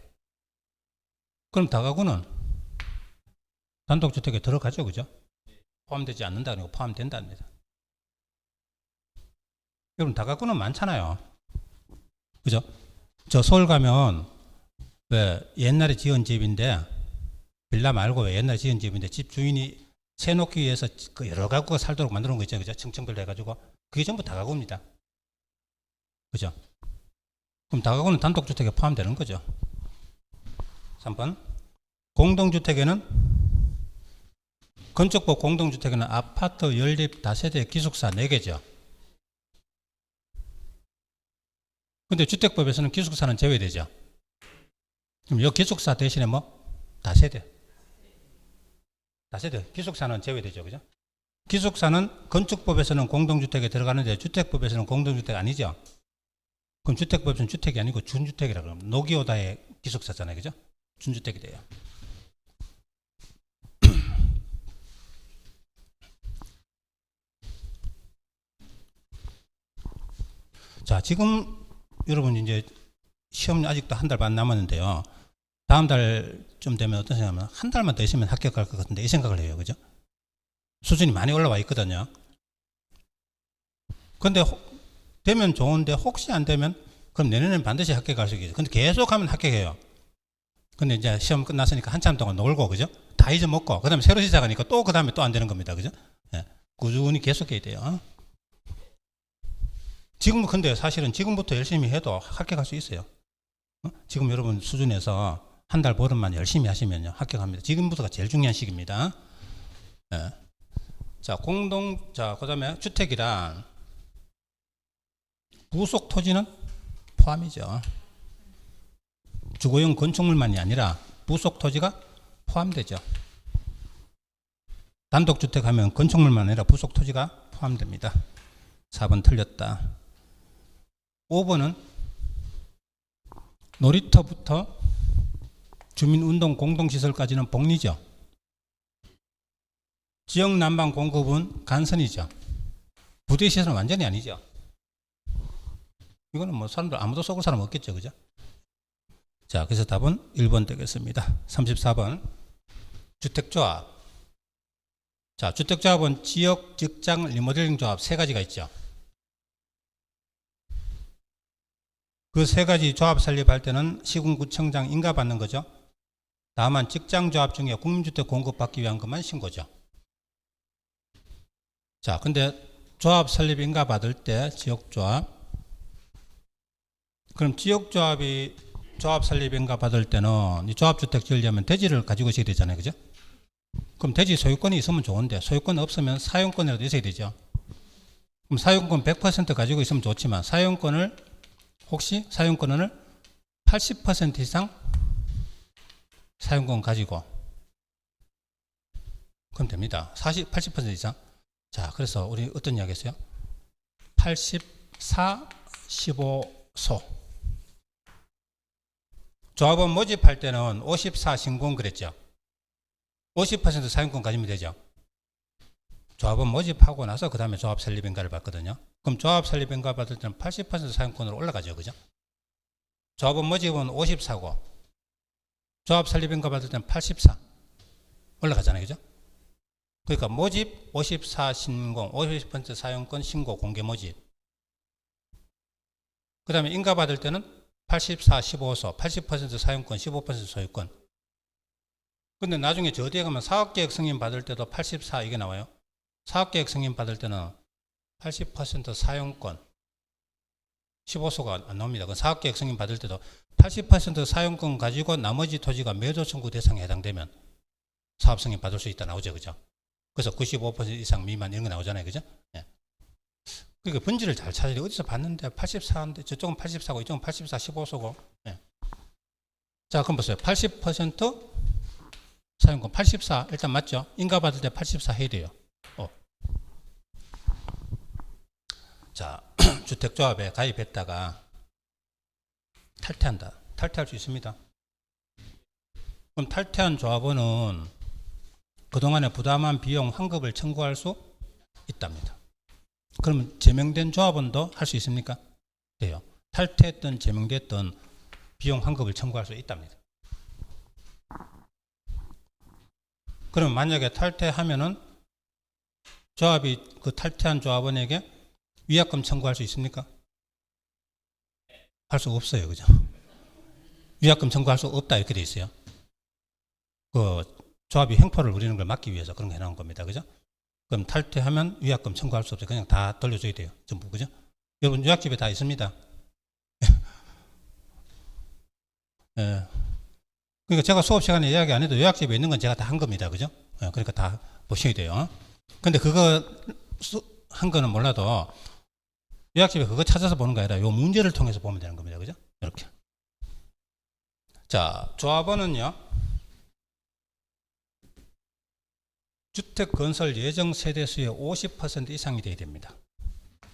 그럼 다가구는 단독주택에 들어가죠. 그죠? 포함되지 않는다. 아니고 포함된답니다. 여러분, 다가구는 많잖아요. 그죠? 저 서울 가면 왜 옛날에 지은 집인데 빌라 말고 왜 옛날에 지은 집인데 집 주인이 세놓기 위해서 그 여러 가구가 살도록 만들어 놓은 거 있잖아요. 그죠? 층층별로 해가지고 그게 전부 다가구입니다. 그죠? 그럼 다가구는 단독주택에 포함되는 거죠. 3번. 공동주택에는 건축법 공동주택에는 아파트, 연립, 다세대, 기숙사 4개죠. 근데 주택법에서는 기숙사는 제외되죠. 그럼 이 기숙사 대신에 뭐? 다세대. 기숙사는 제외되죠. 그죠? 기숙사는 건축법에서는 공동주택에 들어가는데 주택법에서는 공동주택 아니죠. 그럼 주택법에서는 주택이 아니고 준주택이라고 그러면 노기오다의 기숙사잖아요. 그죠? 준주택이 돼요. 자, 지금 여러분 이제 시험 아직도 한 달 반 남았는데요. 다음 달 좀 되면 어떤 생각하면 한 달만 더 있으면 합격할 것 같은데 이 생각을 해요. 그죠? 수준이 많이 올라와 있거든요. 근데 되면 좋은데 혹시 안 되면 그럼 내년에는 반드시 합격할 수 있겠죠. 근데 계속 하면 합격해요. 근데 이제 시험 끝났으니까 한참 동안 놀고, 그죠? 다 잊어먹고, 그 다음에 새로 시작하니까 또 그 다음에 또 안 되는 겁니다. 그죠? 예. 꾸준히 계속해야 돼요. 지금 근데 사실은 지금부터 열심히 해도 합격할 수 있어요. 지금 여러분 수준에서 한 달 보름만 열심히 하시면요 합격합니다. 지금부터가 제일 중요한 시기입니다. 예. 자, 그 다음에 주택이란 부속 토지는 포함이죠. 주거용 건축물만이 아니라 부속 토지가 포함되죠. 단독주택 하면 건축물만 아니라 부속 토지가 포함됩니다. 4번 틀렸다. 5번은 놀이터부터 주민운동 공동시설까지는 복리죠. 지역 난방 공급은 간선이죠. 부대시설은 완전히 아니죠. 이거는 뭐 사람들 아무도 속을 사람 없겠죠. 그죠? 자, 그래서 답은 1번 되겠습니다. 34번. 주택조합. 자, 주택조합은 지역, 직장, 리모델링 조합 3가지가 있죠. 그 3가지 조합 설립할 때는 시군구청장 인가 받는 거죠. 다만 직장조합 중에 국민주택 공급받기 위한 것만 신고죠. 자, 근데 조합 설립 인가 받을 때 지역조합. 그럼 지역조합이 조합 설립 인가 받을 때는 이 조합주택 지으려면 대지를 가지고 있어야 되잖아요. 그죠? 그럼 대지 소유권이 있으면 좋은데 소유권 없으면 사용권이라도 있어야 되죠. 그럼 사용권 100% 가지고 있으면 좋지만 사용권을 80% 이상 사용권 가지고 그럼 됩니다. 80% 이상. 자, 그래서 우리 어떤 이야기 했어요? 84, 15소. 조합원 모집할 때는 54 신공 그랬죠. 50% 사용권 가지면 되죠. 조합원 모집하고 나서 그 다음에 조합 설립인가를 받거든요. 그럼 조합 설립인가 받을 때는 80% 사용권으로 올라가죠. 그죠? 조합원 모집은 54고 조합 설립인가 받을 때는 84 올라가잖아요. 그죠? 그러니까 모집 54 신공 50% 사용권 신고 공개 모집. 그 다음에 인가 받을 때는 84 15소 80% 사용권 15% 소유권. 근데 나중에 저 뒤에 가면 사업계획 승인 받을 때도 84 이게 나와요. 사업계획 승인 받을 때는 80% 사용권 15소가 안 나옵니다. 그 사업계획 승인 받을 때도 80% 사용권 가지고 나머지 토지가 매도 청구 대상에 해당되면 사업 승인 받을 수 있다 나오죠. 그죠? 그래서 95% 이상 미만 이런 거 나오잖아요. 그죠? 예. 그러니까 본질을 잘 찾아야 돼. 어디서 봤는데 84인데 저쪽은 84고 이쪽은 84 15소고. 예. 자, 그럼 보세요. 80% 사용권 84 일단 맞죠? 인가 받을 때 84 해야 돼요. 자, 주택조합에 가입했다가 탈퇴한다. 탈퇴할 수 있습니다. 그럼 탈퇴한 조합원은 그동안에 부담한 비용 환급을 청구할 수 있답니다. 그러면 제명된 조합원도 할 수 있습니까? 돼요. 탈퇴했던 제명됐던 비용 환급을 청구할 수 있답니다. 그럼 만약에 탈퇴하면은 조합이 그 탈퇴한 조합원에게 위약금 청구할 수 있습니까? 할 수 없어요. 그죠? 위약금 청구할 수 없다 이렇게 돼 있어요. 그 조합이 횡포를 부리는 걸 막기 위해서 그런 거 해놓은 겁니다. 그죠? 그럼 탈퇴하면 위약금 청구할 수 없어요. 그냥 다 돌려줘야 돼요. 전부. 그죠? 여러분 요약집에 다 있습니다. 예. 그러니까 제가 수업 시간에 이야기 안 해도 요약집에 있는 건 제가 다 한 겁니다. 그죠? 예. 그러니까 다 보셔야 돼요. 근데 그거 한 거는 몰라도 요약집에 그거 찾아서 보는 거 아니라 요 문제를 통해서 보면 되는 겁니다. 그죠? 이렇게. 자, 조합원은요. 주택 건설 예정 세대수의 50% 이상이 돼야 됩니다.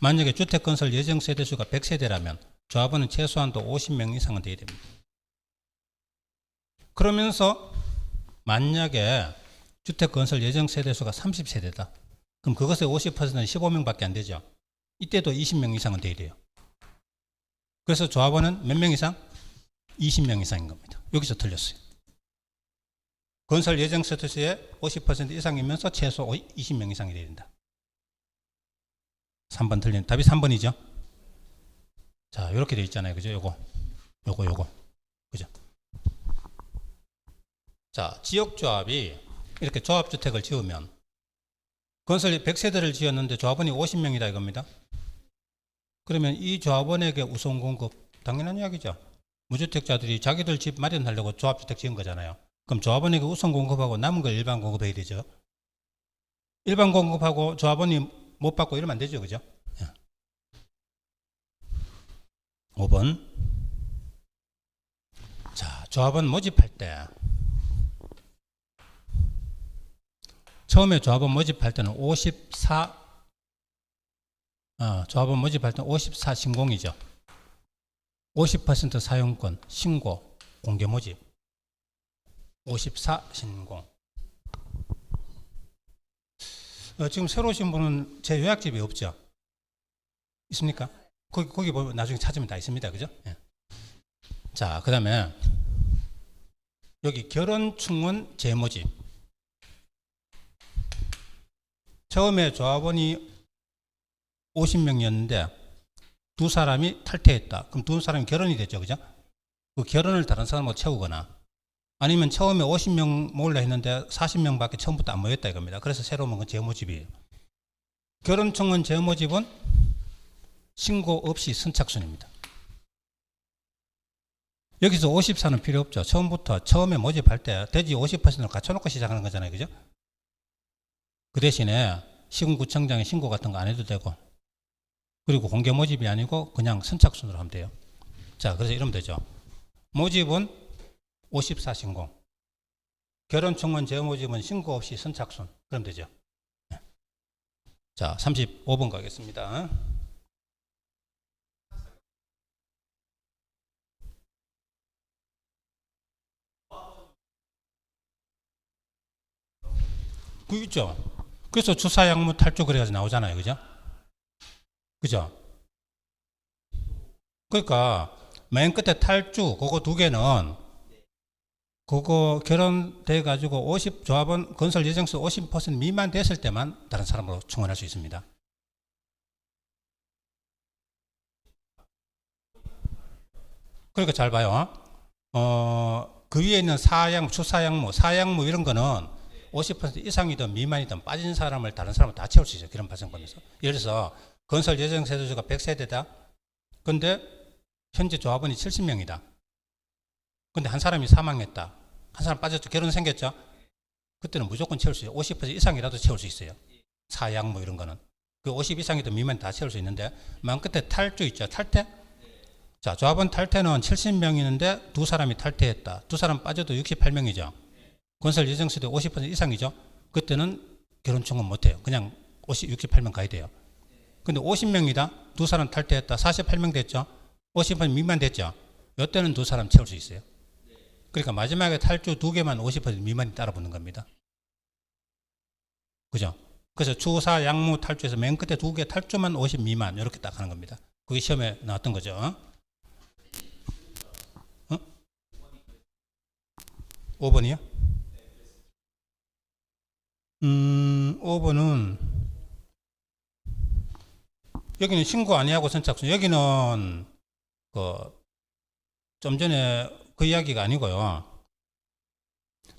만약에 주택 건설 예정 세대수가 100세대라면 조합원은 최소한도 50명 이상은 돼야 됩니다. 그러면서 만약에 주택 건설 예정 세대수가 30세대다. 그럼 그것의 50%는 15명밖에 안 되죠. 이때도 20명 이상은 돼야 돼요. 그래서 조합원은 몇 명 이상? 20명 이상인 겁니다. 여기서 틀렸어요. 건설 예정 세대수의 50% 이상이면서 최소 20명 이상이 돼야 된다. 3번 틀린 답이 3번이죠. 자, 이렇게 돼 있잖아요. 그죠? 요거. 그죠? 자, 지역조합이 이렇게 조합주택을 지으면 건설이 100세대를 지었는데 조합원이 50명이다 이겁니다. 그러면 이 조합원에게 우선 공급 당연한 이야기죠. 무주택자들이 자기들 집 마련하려고 조합주택 지은 거잖아요. 그럼 조합원에게 우선 공급하고 남은 걸 일반 공급해야 되죠. 일반 공급하고 조합원이 못 받고 이러면 안 되죠. 그죠? 5번. 자, 조합원 모집할 때 처음에 조합원 모집할 때는 54 조합원 모집할 때는 54 신공이죠. 50% 사용권 신고 공개 모집 54 신공. 지금 새로 오신 분은 제 요약집이 없죠? 있습니까? 거기 보면 나중에 찾으면 다 있습니다. 그죠? 예. 자, 그 다음에 여기 결혼충원 재모집. 처음에 조합원이 50명이었는데 두 사람이 탈퇴했다. 그럼 두 사람이 결혼이 됐죠. 그죠? 그 결혼을 다른 사람하고 채우거나 아니면 처음에 50명 모으려 했는데 40명밖에 처음부터 안 모였다 이겁니다. 그래서 새로 먹은 재모집이에요. 결혼청원 재모집은 신고 없이 선착순입니다. 여기서 54는 필요 없죠. 처음에 모집할 때 대지 50%를 갖춰놓고 시작하는 거잖아요. 그죠? 그 대신에 시군구청장에 신고 같은 거 안 해도 되고 그리고 공개 모집이 아니고 그냥 선착순으로 하면 돼요. 자, 그래서 이러면 되죠. 모집은 54 신공. 결혼청원 재모집은 신고 없이 선착순. 그럼 되죠. 자, 35번 가겠습니다. 그 있죠. 그래서 주사약무 탈주 그래가지고 나오잖아요. 그죠? 그죠? 그러니까 맨 끝에 탈주 그거 두 개는 그거 결혼돼 가지고 50 조합원 건설 예정수 50% 미만 됐을 때만 다른 사람으로 충원할 수 있습니다. 그러니까 잘 봐요. 그 위에 있는 사양무, 추사양무, 사양무 이런 거는 50% 이상이든 미만이든 빠진 사람을 다른 사람을 다 채울 수 있어요. 그런 발생권에서. 예를 들어서 건설 예정 세대수가 100세대다. 근데 현재 조합원이 70명이다. 근데 한 사람이 사망했다. 한 사람 빠졌죠. 결혼 생겼죠. 그때는 무조건 채울 수 있어요. 50% 이상이라도 채울 수 있어요. 사양무 이런 거는. 그 50 이상이든 미만 다 채울 수 있는데 맨 끝에 탈주 있죠. 탈퇴. 자, 조합원 탈퇴는 70명이는데 두 사람이 탈퇴했다. 두 사람 빠져도 68명이죠. 건설 예정 세대 50% 이상이죠. 그때는 결혼 청원 못 해요. 그냥 68명 가야 돼요. 근데 50명이다. 두 사람 탈퇴했다. 48명 됐죠. 50% 미만 됐죠. 이때는 두 사람 채울 수 있어요. 그러니까 마지막에 탈주 두 개만 50% 미만이 따라 붙는 겁니다. 그죠? 그래서 추사 양무 탈주에서 맨 끝에 두 개 탈주만 50 미만 이렇게 딱 하는 겁니다. 그게 시험에 나왔던 거죠. 5번이요? 5번은 여기는 신고 아니하고 선착순. 여기는 좀 전에 그 이야기가 아니고요.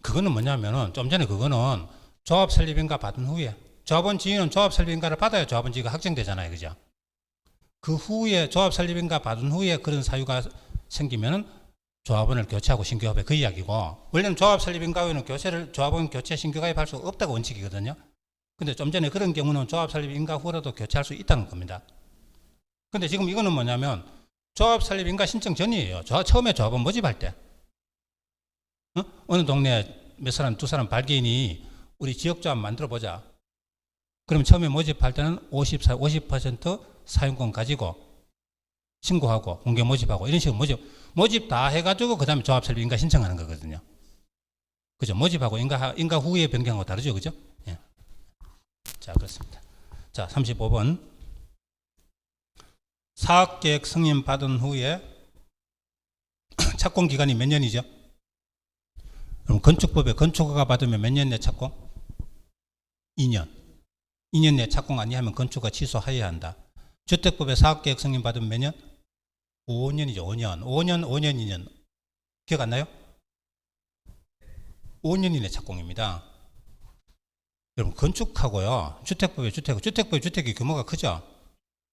그거는 뭐냐면은 좀 전에 그거는 조합 설립인가 받은 후에 조합원 지위는 조합 설립인가를 받아야 조합원 지위가 확정되잖아요. 그죠? 그 후에 조합 설립인가 받은 후에 그런 사유가 생기면은 조합원을 교체하고 신규합에 그 이야기고, 원래는 조합 설립인가 후에는 조합원 교체 신규가입할 수 없다고 원칙이거든요. 근데 좀 전에 그런 경우는 조합 설립인가 후라도 교체할 수 있다는 겁니다. 근데 지금 이거는 뭐냐면 조합 설립인가 신청 전이에요. 처음에 조합원 모집할 때 어느 동네 몇 사람 두 사람 발기인이 우리 지역조합 만들어 보자. 그럼 처음에 모집할 때는 50% 사용권 가지고 신고하고 공개 모집하고 이런 식으로 모집 다 해가지고 그 다음에 조합 설립 인가 신청하는 거거든요. 그죠? 모집하고 인가 후에 변경하고 다르죠. 그죠? 예. 자, 그렇습니다. 자, 35번. 사업계획 승인 받은 후에 착공 기간이 몇 년이죠? 그럼 건축법에 건축허가 받으면 몇 년 내 착공? 2년. 2년 내 착공 아니하면 건축허가 취소해야 한다. 주택법에 사업계획 승인 받으면 몇 년? 5년이죠. 5년. 5년, 2년. 기억 안 나요? 5년 이내 착공입니다. 여러분, 건축하고요. 주택법에 주택이 규모가 크죠?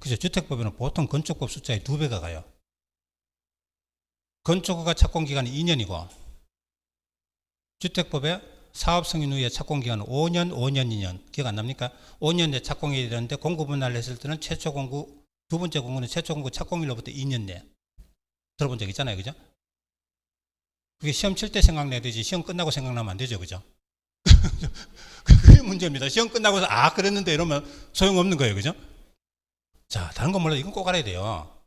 그죠? 주택법에는 보통 건축법 숫자의 2배가 가요. 건축허가 착공 기간이 2년이고, 주택법에 사업 승인 후에 착공 기간은 5년, 2년. 기억 안 납니까? 5년 내 착공이 되는데 공구 분할을 했을 때는 최초 공구, 두 번째 공구는 최초 공구 착공일로부터 2년 내. 들어본 적 있잖아요. 그죠? 그게 시험 칠 때 생각나야 되지 시험 끝나고 생각나면 안 되죠. 그죠? 그게 문제입니다. 시험 끝나고서 그랬는데 이러면 소용없는 거예요. 그죠? 자, 다른 건 몰라도 이건 꼭 알아야 돼요.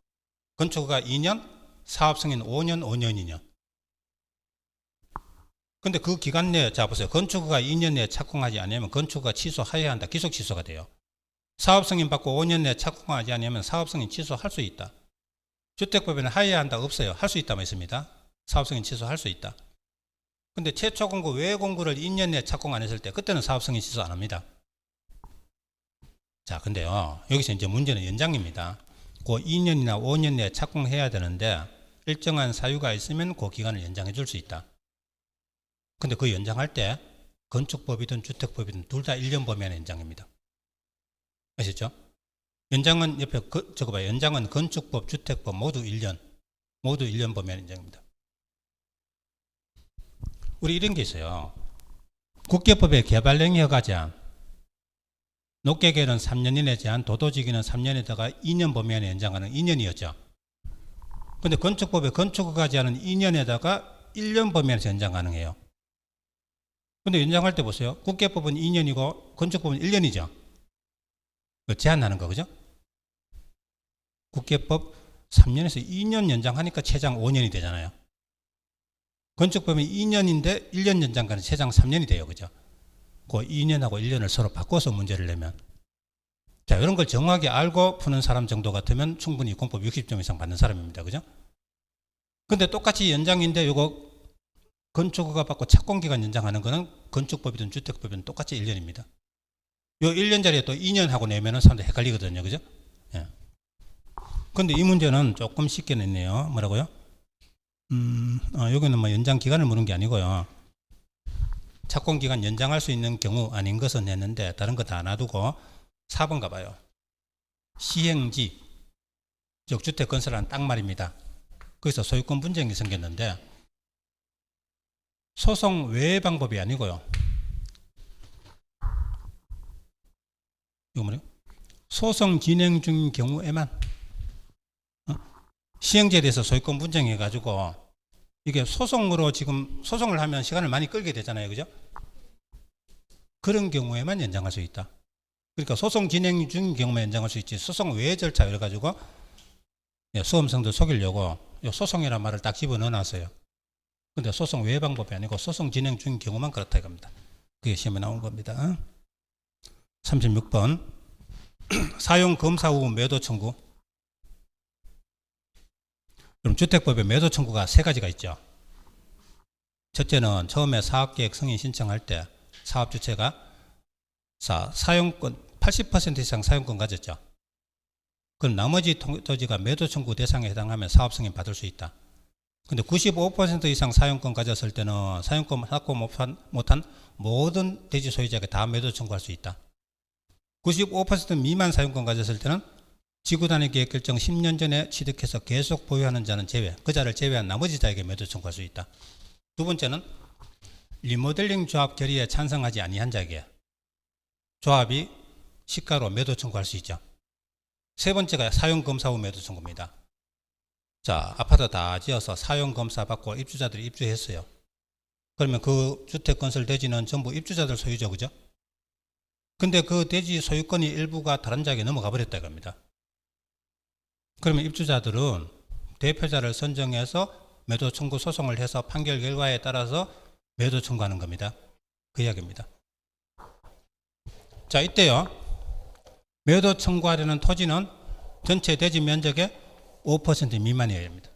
건축허가 2년, 사업 승인 5년, 2년. 근데 그 기간 내에, 자 보세요. 건축허가 2년 내에 착공하지 않으면 건축허가 취소해야 한다. 기속 취소가 돼요. 사업 승인 받고 5년 내에 착공하지 않으면 사업 승인 취소할 수 있다. 주택법에는 해야 한다 없어요. 할 수 있다만 있습니다. 사업 승인 취소할 수 있다. 근데 최초 공구 외 공구를 2년 내에 착공 안 했을 때 그때는 사업 승인 취소 안 합니다. 자, 근데요. 여기서 이제 문제는 연장입니다. 그 2년이나 5년 내에 착공해야 되는데 일정한 사유가 있으면 그 기간을 연장해 줄 수 있다. 근데 그 연장할 때 건축법이든 주택법이든 둘 다 1년 범위 안에 연장입니다. 아시죠? 연장은 옆에 적어봐요. 연장은 건축법, 주택법 모두 1년 범위 안에 연장입니다. 우리 이런 게 있어요. 국계법의 개발행위 허가 제한, 녹개계는 3년 이내 제한, 도도지기는 3년에다가 2년 범위 안에 연장하는 2년이었죠. 근데 건축법의 건축허가 제한은 2년에다가 1년 범위 안에서 연장 가능해요. 근데 연장할 때 보세요. 국계법은 2년이고 건축법은 1년이죠. 제한하는 거, 그죠? 국계법 3년에서 2년 연장하니까 최장 5년이 되잖아요. 건축법은 2년인데 1년 연장가는 최장 3년이 돼요. 그죠? 그 2년하고 1년을 서로 바꿔서 문제를 내면, 자, 이런 걸 정확히 알고 푸는 사람 정도 같으면 충분히 공법 60점 이상 받는 사람입니다. 그죠? 근데 똑같이 연장인데 요거 건축허가 받고 착공기간 연장하는 거는 건축법이든 주택법이든 똑같이 1년입니다. 요 1년짜리에 또 2년 하고 내면은 사람들 헷갈리거든요. 그죠? 예. 근데 이 문제는 조금 쉽게 냈네요. 뭐라고요? 여기는 뭐 연장 기간을 물은 게 아니고요. 착공기간 연장할 수 있는 경우 아닌 것은 냈는데 다른 거 다 놔두고 4번 가봐요. 시행지, 즉 주택 건설하는 땅 말입니다. 거기서 소유권 분쟁이 생겼는데 소송 외의 방법이 아니고요. 이거 뭐래요? 소송 진행 중인 경우에만 시행지에 대해서 소유권 분쟁해 가지고 이게 소송으로 지금 소송을 하면 시간을 많이 끌게 되잖아요. 그죠? 그런 경우에만 연장할 수 있다. 그러니까 소송 진행 중인 경우만 연장할 수 있지 소송 외의 절차 이래 가지고 수험생들 속이려고 소송이라는 말을 딱 집어넣어 놨어요. 근데 소송 외의 방법이 아니고 소송 진행 중인 경우만 그렇다 이겁니다. 그게 시험에 나온 겁니다. 36번 사용 검사 후 매도 청구. 그럼 주택법에 매도 청구가 세 가지가 있죠. 첫째는 처음에 사업계획 승인 신청할 때 사업주체가 사용권 80% 이상 사용권 가졌죠. 그럼 나머지 토지가 매도 청구 대상에 해당하면 사업 승인 받을 수 있다. 근데 95% 이상 사용권 가졌을 때는 사용권 확보 못한 모든 대지 소유자에게 다 매도 청구할 수 있다. 95% 미만 사용권 가졌을 때는 지구단위 계획 결정 10년 전에 취득해서 계속 보유하는 자는 제외, 그 자를 제외한 나머지 자에게 매도 청구할 수 있다. 두 번째는 리모델링 조합 결의에 찬성하지 아니한 자에게 조합이 시가로 매도 청구할 수 있죠. 세 번째가 사용검사 후 매도 청구입니다. 자, 아파트 다 지어서 사용검사 받고 입주자들이 입주했어요. 그러면 그 주택 건설 대지는 전부 입주자들 소유죠. 그죠? 근데 그 대지 소유권이 일부가 다른 자에게 넘어가 버렸다 이겁니다. 그러면 입주자들은 대표자를 선정해서 매도 청구 소송을 해서 판결 결과에 따라서 매도 청구하는 겁니다. 그 이야기입니다. 자, 이때요. 매도 청구하려는 토지는 전체 대지 면적의 5% 미만이어야 합니다.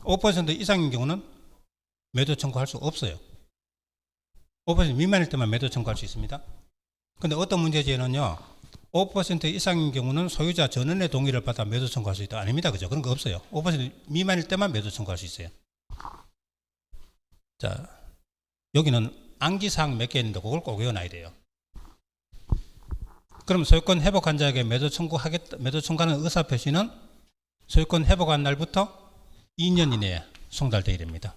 5% 이상인 경우는 매도 청구할 수 없어요. 5% 미만일 때만 매도 청구할 수 있습니다. 근데 어떤 문제지에는요. 5% 이상인 경우는 소유자 전원의 동의를 받아 매도 청구할 수 있다. 아닙니다. 그죠? 그런 거 없어요. 5% 미만일 때만 매도 청구할 수 있어요. 자, 여기는 암기사항 몇 개 있는데 그걸 꼭 외워놔야 돼요. 그럼 소유권 회복한 자에게 매도 청구하는 의사표시는 소유권 회복한 날부터 2년 이내에 송달되어야 됩니다.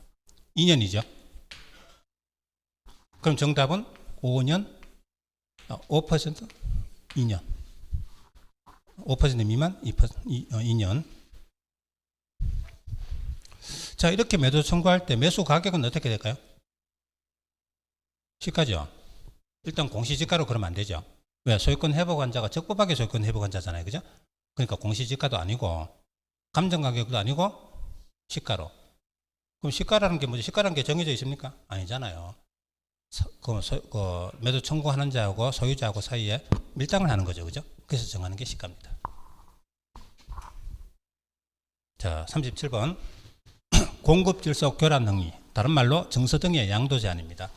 2년이죠. 그럼 정답은 5년, 5%, 2년. 5% 미만 2년. 자, 이렇게 매도 청구할 때 매수 가격은 어떻게 될까요? 시가죠. 일단 공시지가로 그러면 안 되죠. 왜? 소유권 회복한 자가 적법하게 소유권 회복한 자잖아요. 그죠? 그러니까 공시지가도 아니고 감정가격도 아니고 시가로. 그럼 시가라는 게 뭐죠? 시가라는 게 정해져 있습니까? 아니잖아요. 매도 청구하는 자하고 소유자하고 사이에 밀당을 하는 거죠. 그죠? 그래서 정하는 게 시가입니다. 자, 37번. 공급질서 교란 행위. 다른 말로 정서 등의 양도 제한입니다.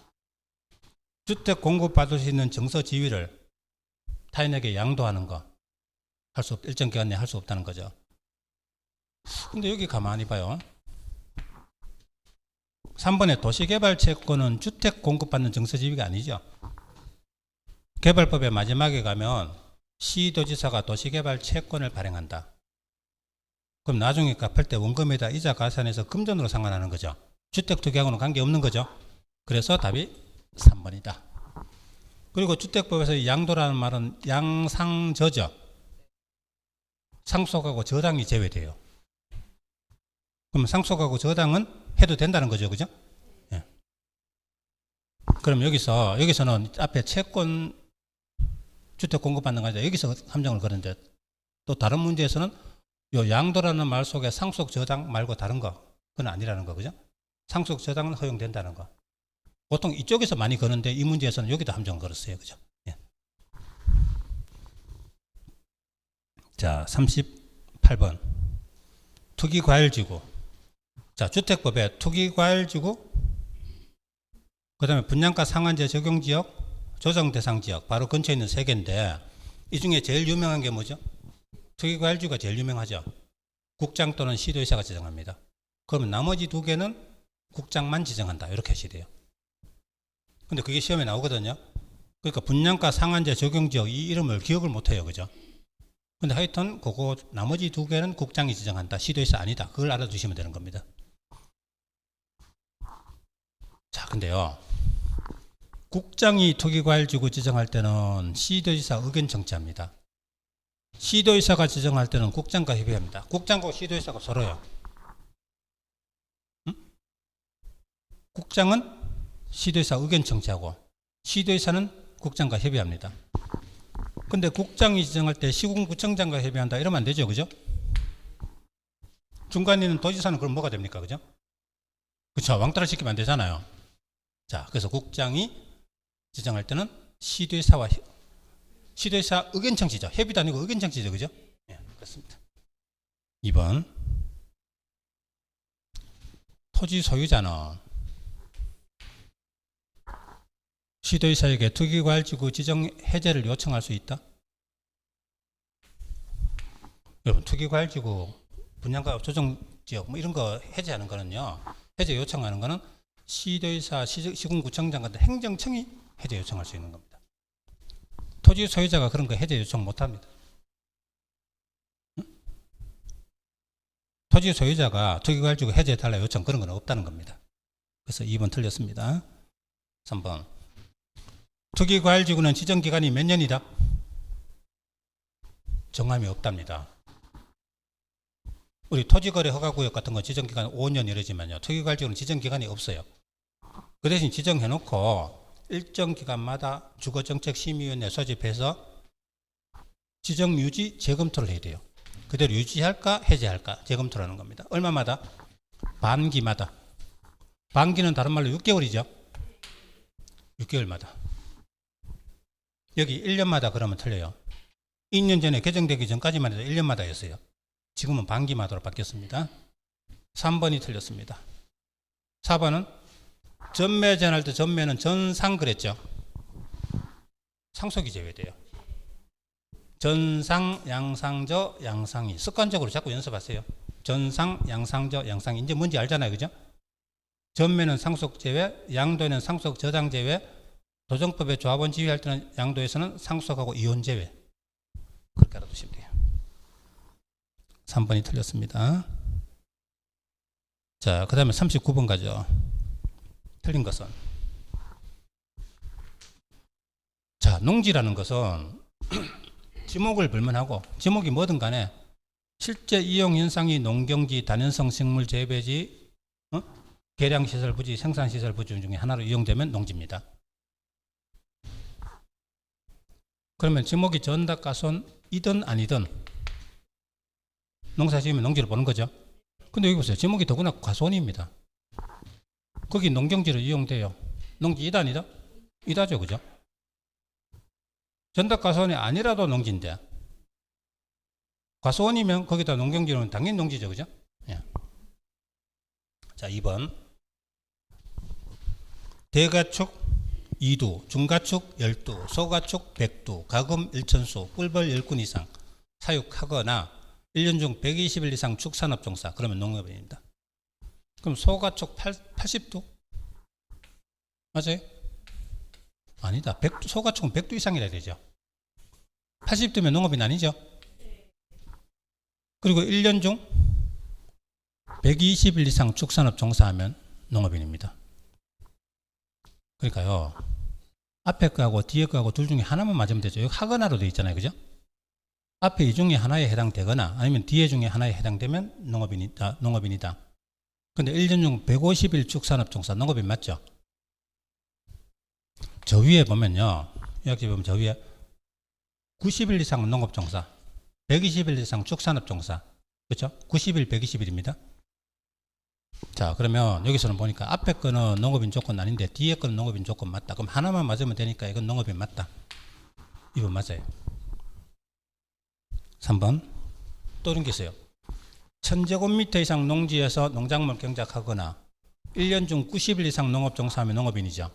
주택 공급받을 수 있는 정서 지위를 타인에게 양도하는 거. 일정 기간 내에 할 수 없다는 거죠. 근데 여기 가만히 봐요. 3번의 도시개발 채권은 주택 공급받는 정서지위가 아니죠. 개발법의 마지막에 가면 시도지사가 도시개발 채권을 발행한다. 그럼 나중에 갚을 때 원금에다 이자 가산해서 금전으로 상환하는 거죠. 주택 투기하고는 관계없는 거죠. 그래서 답이 3번이다. 그리고 주택법에서 양도라는 말은 양상저죠. 상속하고 저당이 제외돼요. 그럼 상속하고 저당은 해도 된다는 거죠. 그죠? 예. 그럼 여기서는 앞에 채권 주택 공급받는 거 아니라 여기서 함정을 걸었는데 또 다른 문제에서는 요 양도라는 말 속에 상속 저당 말고 다른 거 그건 아니라는 거. 그죠? 상속 저당은 허용된다는 거. 보통 이쪽에서 많이 거는데 이 문제에서는 여기도 함정을 걸었어요. 그죠? 예. 자, 38번. 투기과열지구. 자, 주택법에 투기과열지구, 그 다음에 분양가 상한제 적용지역, 조정대상지역, 바로 근처에 있는 세 개인데 이 중에 제일 유명한 게 뭐죠? 투기과열지구가 제일 유명하죠. 국장 또는 시도의사가 지정합니다. 그러면 나머지 두 개는 국장만 지정한다. 이렇게 하셔야 돼요. 근데 그게 시험에 나오거든요. 그러니까 분양가 상한제 적용지역 이 이름을 기억을 못해요. 그죠? 근데 하여튼 그거 나머지 두 개는 국장이 지정한다. 시도의사 아니다. 그걸 알아두시면 되는 겁니다. 자, 근데요. 국장이 투기과열지구 지정할 때는 시도의사 의견 청취합니다. 시도의사가 지정할 때는 국장과 협의합니다. 국장과 시도의사가 서로요. 국장은 시도의사 의견 청취하고 시도의사는 국장과 협의합니다. 근데 국장이 지정할 때 시군구청장과 협의한다 이러면 안 되죠. 그죠? 중간에 있는 도지사는 그럼 뭐가 됩니까? 그죠? 그쵸. 왕따를 시키면 안 되잖아요. 자, 그래서 국장이 지정할 때는 시도의사 의견 청취죠. 협의도 아니고 의견 청취죠. 그죠? 네, 그렇습니다. 2번. 토지 소유자는 시도의사에게 투기과열지구 지정 해제를 요청할 수 있다? 여러분, 투기과열지구 분양가 조정지역 뭐 이런 거 해제하는 거는요, 해제 요청하는 거는 시도의사, 시군구청장 같은 행정청이 해제 요청할 수 있는 겁니다. 토지 소유자가 그런 거 해제 요청 못 합니다. 토지 소유자가 투기과열지구 해제해달라 요청 그런 건 없다는 겁니다. 그래서 2번 틀렸습니다. 3번. 투기과열지구는 지정기간이 몇 년이다? 정함이 없답니다. 우리 토지거래 허가구역 같은 거 지정기간 5년 이러지만요. 투기과열지구는 지정기간이 없어요. 그 대신 지정해놓고 일정 기간마다 주거정책심의위원회 소집해서 지정유지 재검토를 해야 돼요. 그대로 유지할까 해제할까 재검토를 하는 겁니다. 얼마마다? 반기마다. 반기는 다른 말로 6개월이죠. 6개월마다. 여기 1년마다 그러면 틀려요. 2년 전에 개정되기 전까지만 해도 1년마다였어요. 지금은 반기마다로 바뀌었습니다. 3번이 틀렸습니다. 4번은 전매 제한할 때 전매는 전상 그랬죠. 상속이 제외돼요. 전상, 양상저, 양상이. 습관적으로 자꾸 연습하세요. 전상, 양상저, 양상이. 이제 뭔지 알잖아요. 그죠? 전매는 상속 제외, 양도에는 상속 저당 제외, 도정법의 조합원 지휘할 때는 양도에서는 상속하고 이혼 제외. 그렇게 알아두시면 돼요. 3번이 틀렸습니다. 자, 그 다음에 39번 가죠. 틀린 것은. 자, 농지라는 것은 지목을 불문하고 지목이 뭐든 간에 실제 이용 현상이 농경지, 다년성 식물 재배지, 계량시설 부지, 생산시설 부지 중에 하나로 이용되면 농지입니다. 그러면 지목이 전답가손이든 아니든 농사 지으면 농지를 보는 거죠. 근데 여기 보세요. 지목이 더구나 과손입니다. 거기 농경지로 이용돼요. 농지 이다 아니다? 이다죠. 그죠? 전답과손이 아니라도 농지인데 과손이면 거기다 농경지로는 당연히 농지죠. 그죠? 예. 자, 2번. 대가축 2두, 중가축 10두, 소가축 100두, 가금 1천수, 꿀벌 10군 이상 사육하거나 1년 중 120일 이상 축산업종사, 그러면 농업인입니다. 그럼 소가축 80두? 맞아요? 아니다. 100두, 소가축은 100두 이상이라 되죠. 80두면 농업인 아니죠? 그리고 1년 중 120일 이상 축산업 종사하면 농업인입니다. 그러니까요, 앞에 거하고 뒤에 거하고 둘 중에 하나만 맞으면 되죠. 여기 하거나로 되어 있잖아요. 그죠? 앞에 이 중에 하나에 해당되거나 아니면 뒤에 중에 하나에 해당되면 농업인이다. 근데 1년 중 150일 축산업 종사, 농업인 맞죠? 저 위에 보면요, 여기 보면 저 위에 90일 이상 농업 종사, 120일 이상 축산업 종사, 그렇죠? 90일, 120일입니다. 자, 그러면 여기서는 보니까 앞에 거는 농업인 조건 아닌데 뒤에 거는 농업인 조건 맞다. 그럼 하나만 맞으면 되니까 이건 농업인 맞다. 2번 맞아요. 3번 또 이런 게 있어요. 1000제곱미터 이상 농지에서 농작물 경작하거나 1년 중 90일 이상 농업 종사하면 농업인이죠.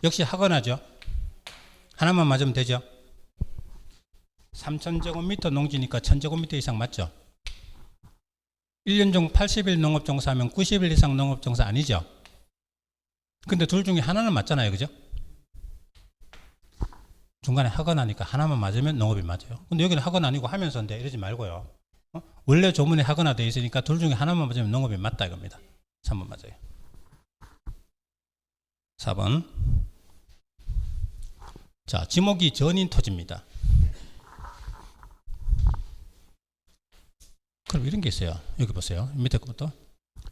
역시 하거나죠. 하나만 맞으면 되죠. 3000제곱미터 농지니까 1000제곱미터 이상 맞죠. 1년 중 80일 농업 종사하면 90일 이상 농업 종사 아니죠. 근데 둘 중에 하나는 맞잖아요. 그죠? 중간에 하거나니까 하나만 맞으면 농업인 맞아요. 근데 여기는 하거나 아니고 하면서인데 이러지 말고요. 원래 조문에 하거나 돼 있으니까 둘 중에 하나만 맞으면 농업인 맞다 이겁니다. 3번 맞아요. 4번. 자, 지목이 전인 토지입니다. 그럼 이런 게 있어요. 여기 보세요. 밑에 것부터.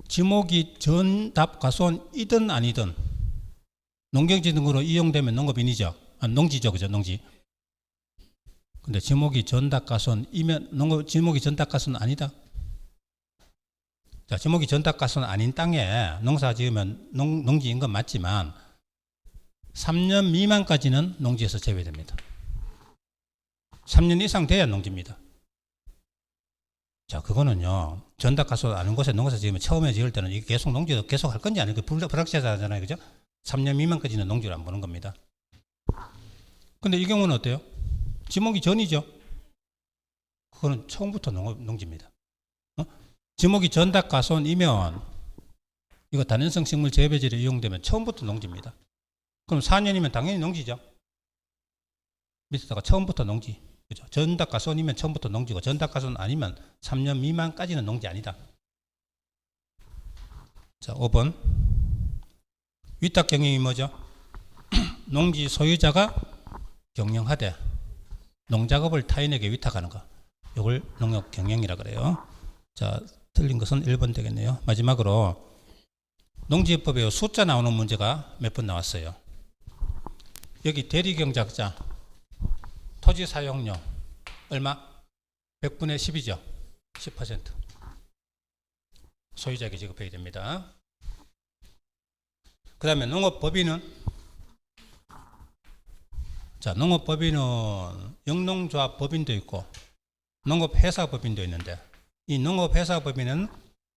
지목이 전답 과수원이든 아니든 농경지 등으로 이용되면 농업인이죠. 농지죠. 그죠? 농지. 근데 지목이 전답 과수원이면 지목이 전답 과수원 아니다. 자, 지목이 전답 과수원 아닌 땅에 농사 지으면 농지인 건 맞지만 3년 미만까지는 농지에서 제외됩니다. 3년 이상 돼야 농지입니다. 자, 그거는요, 전답 과수원 아닌 곳에 농사 지으면 처음에 지을 때는 이게 계속 농지도 계속 할 건지 아닌지 불확실하잖아요. 그죠? 3년 미만까지는 농지를 안 보는 겁니다. 근데 이 경우는 어때요? 지목이 전이죠. 그거는 처음부터 농지입니다. 지목이 전답 과수원이면 이거 다년성 식물 재배지에 이용되면 처음부터 농지입니다. 그럼 4년이면 당연히 농지죠. 밑에다가 처음부터 농지. 그죠? 전답 과수원이면 처음부터 농지고 전답 과수원 아니면 3년 미만까지는 농지 아니다. 자, 5번. 위탁 경영이 뭐죠? 농지 소유자가 경영하되 농작업을 타인에게 위탁하는 거. 이걸 농업 경영이라 그래요. 자, 틀린 것은 1번 되겠네요. 마지막으로 농지법에 숫자 나오는 문제가 몇 번 나왔어요. 여기 대리경작자 토지 사용료 얼마? 100분의 10이죠. 10%. 소유자에게 지급해야 됩니다. 그 다음에 농업법인은, 자, 농업법인은 영농조합 법인도 있고 농업회사 법인도 있는데 이 농업회사 법인은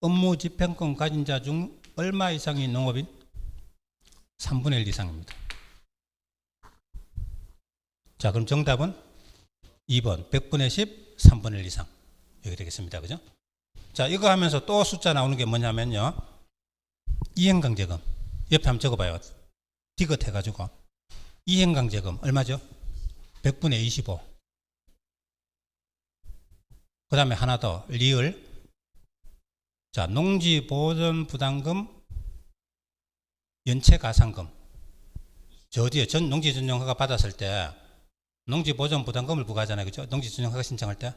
업무 집행권 가진 자 중 얼마 이상이 농업인? 3분의 1 이상입니다. 자, 그럼 정답은 2번 100분의 10 3분의 1 이상 여기 되겠습니다. 그죠? 자, 이거 하면서 또 숫자 나오는 게 뭐냐면요, 이행강제금 옆에 한번 적어봐요. 디귿 해가지고 이행강제금 얼마죠? 100분의 25. 그 다음에 하나 더 리을. 자, 농지보전부담금 연체가산금. 저 어디에 농지전용허가 받았을 때 농지보전부담금을 부과하잖아요. 그죠? 농지전용허가 신청할 때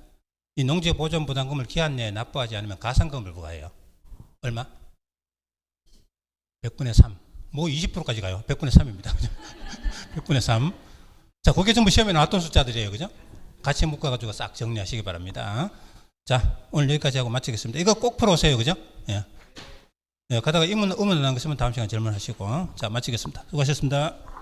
이 농지보전부담금을 기한 내에 납부하지 않으면 가산금을 부과해요. 얼마? 100분의 3. 뭐 20%까지 가요. 100분의 3입니다. 100분의 3. 자, 그게 전부 시험에 나왔던 숫자들이에요. 그죠? 같이 묶어가지고 싹 정리하시기 바랍니다. 자, 오늘 여기까지 하고 마치겠습니다. 이거 꼭 풀어오세요. 그죠? 예. 예, 가다가 의문 나는 거 있으면 다음 시간에 질문하시고. 자, 마치겠습니다. 수고하셨습니다.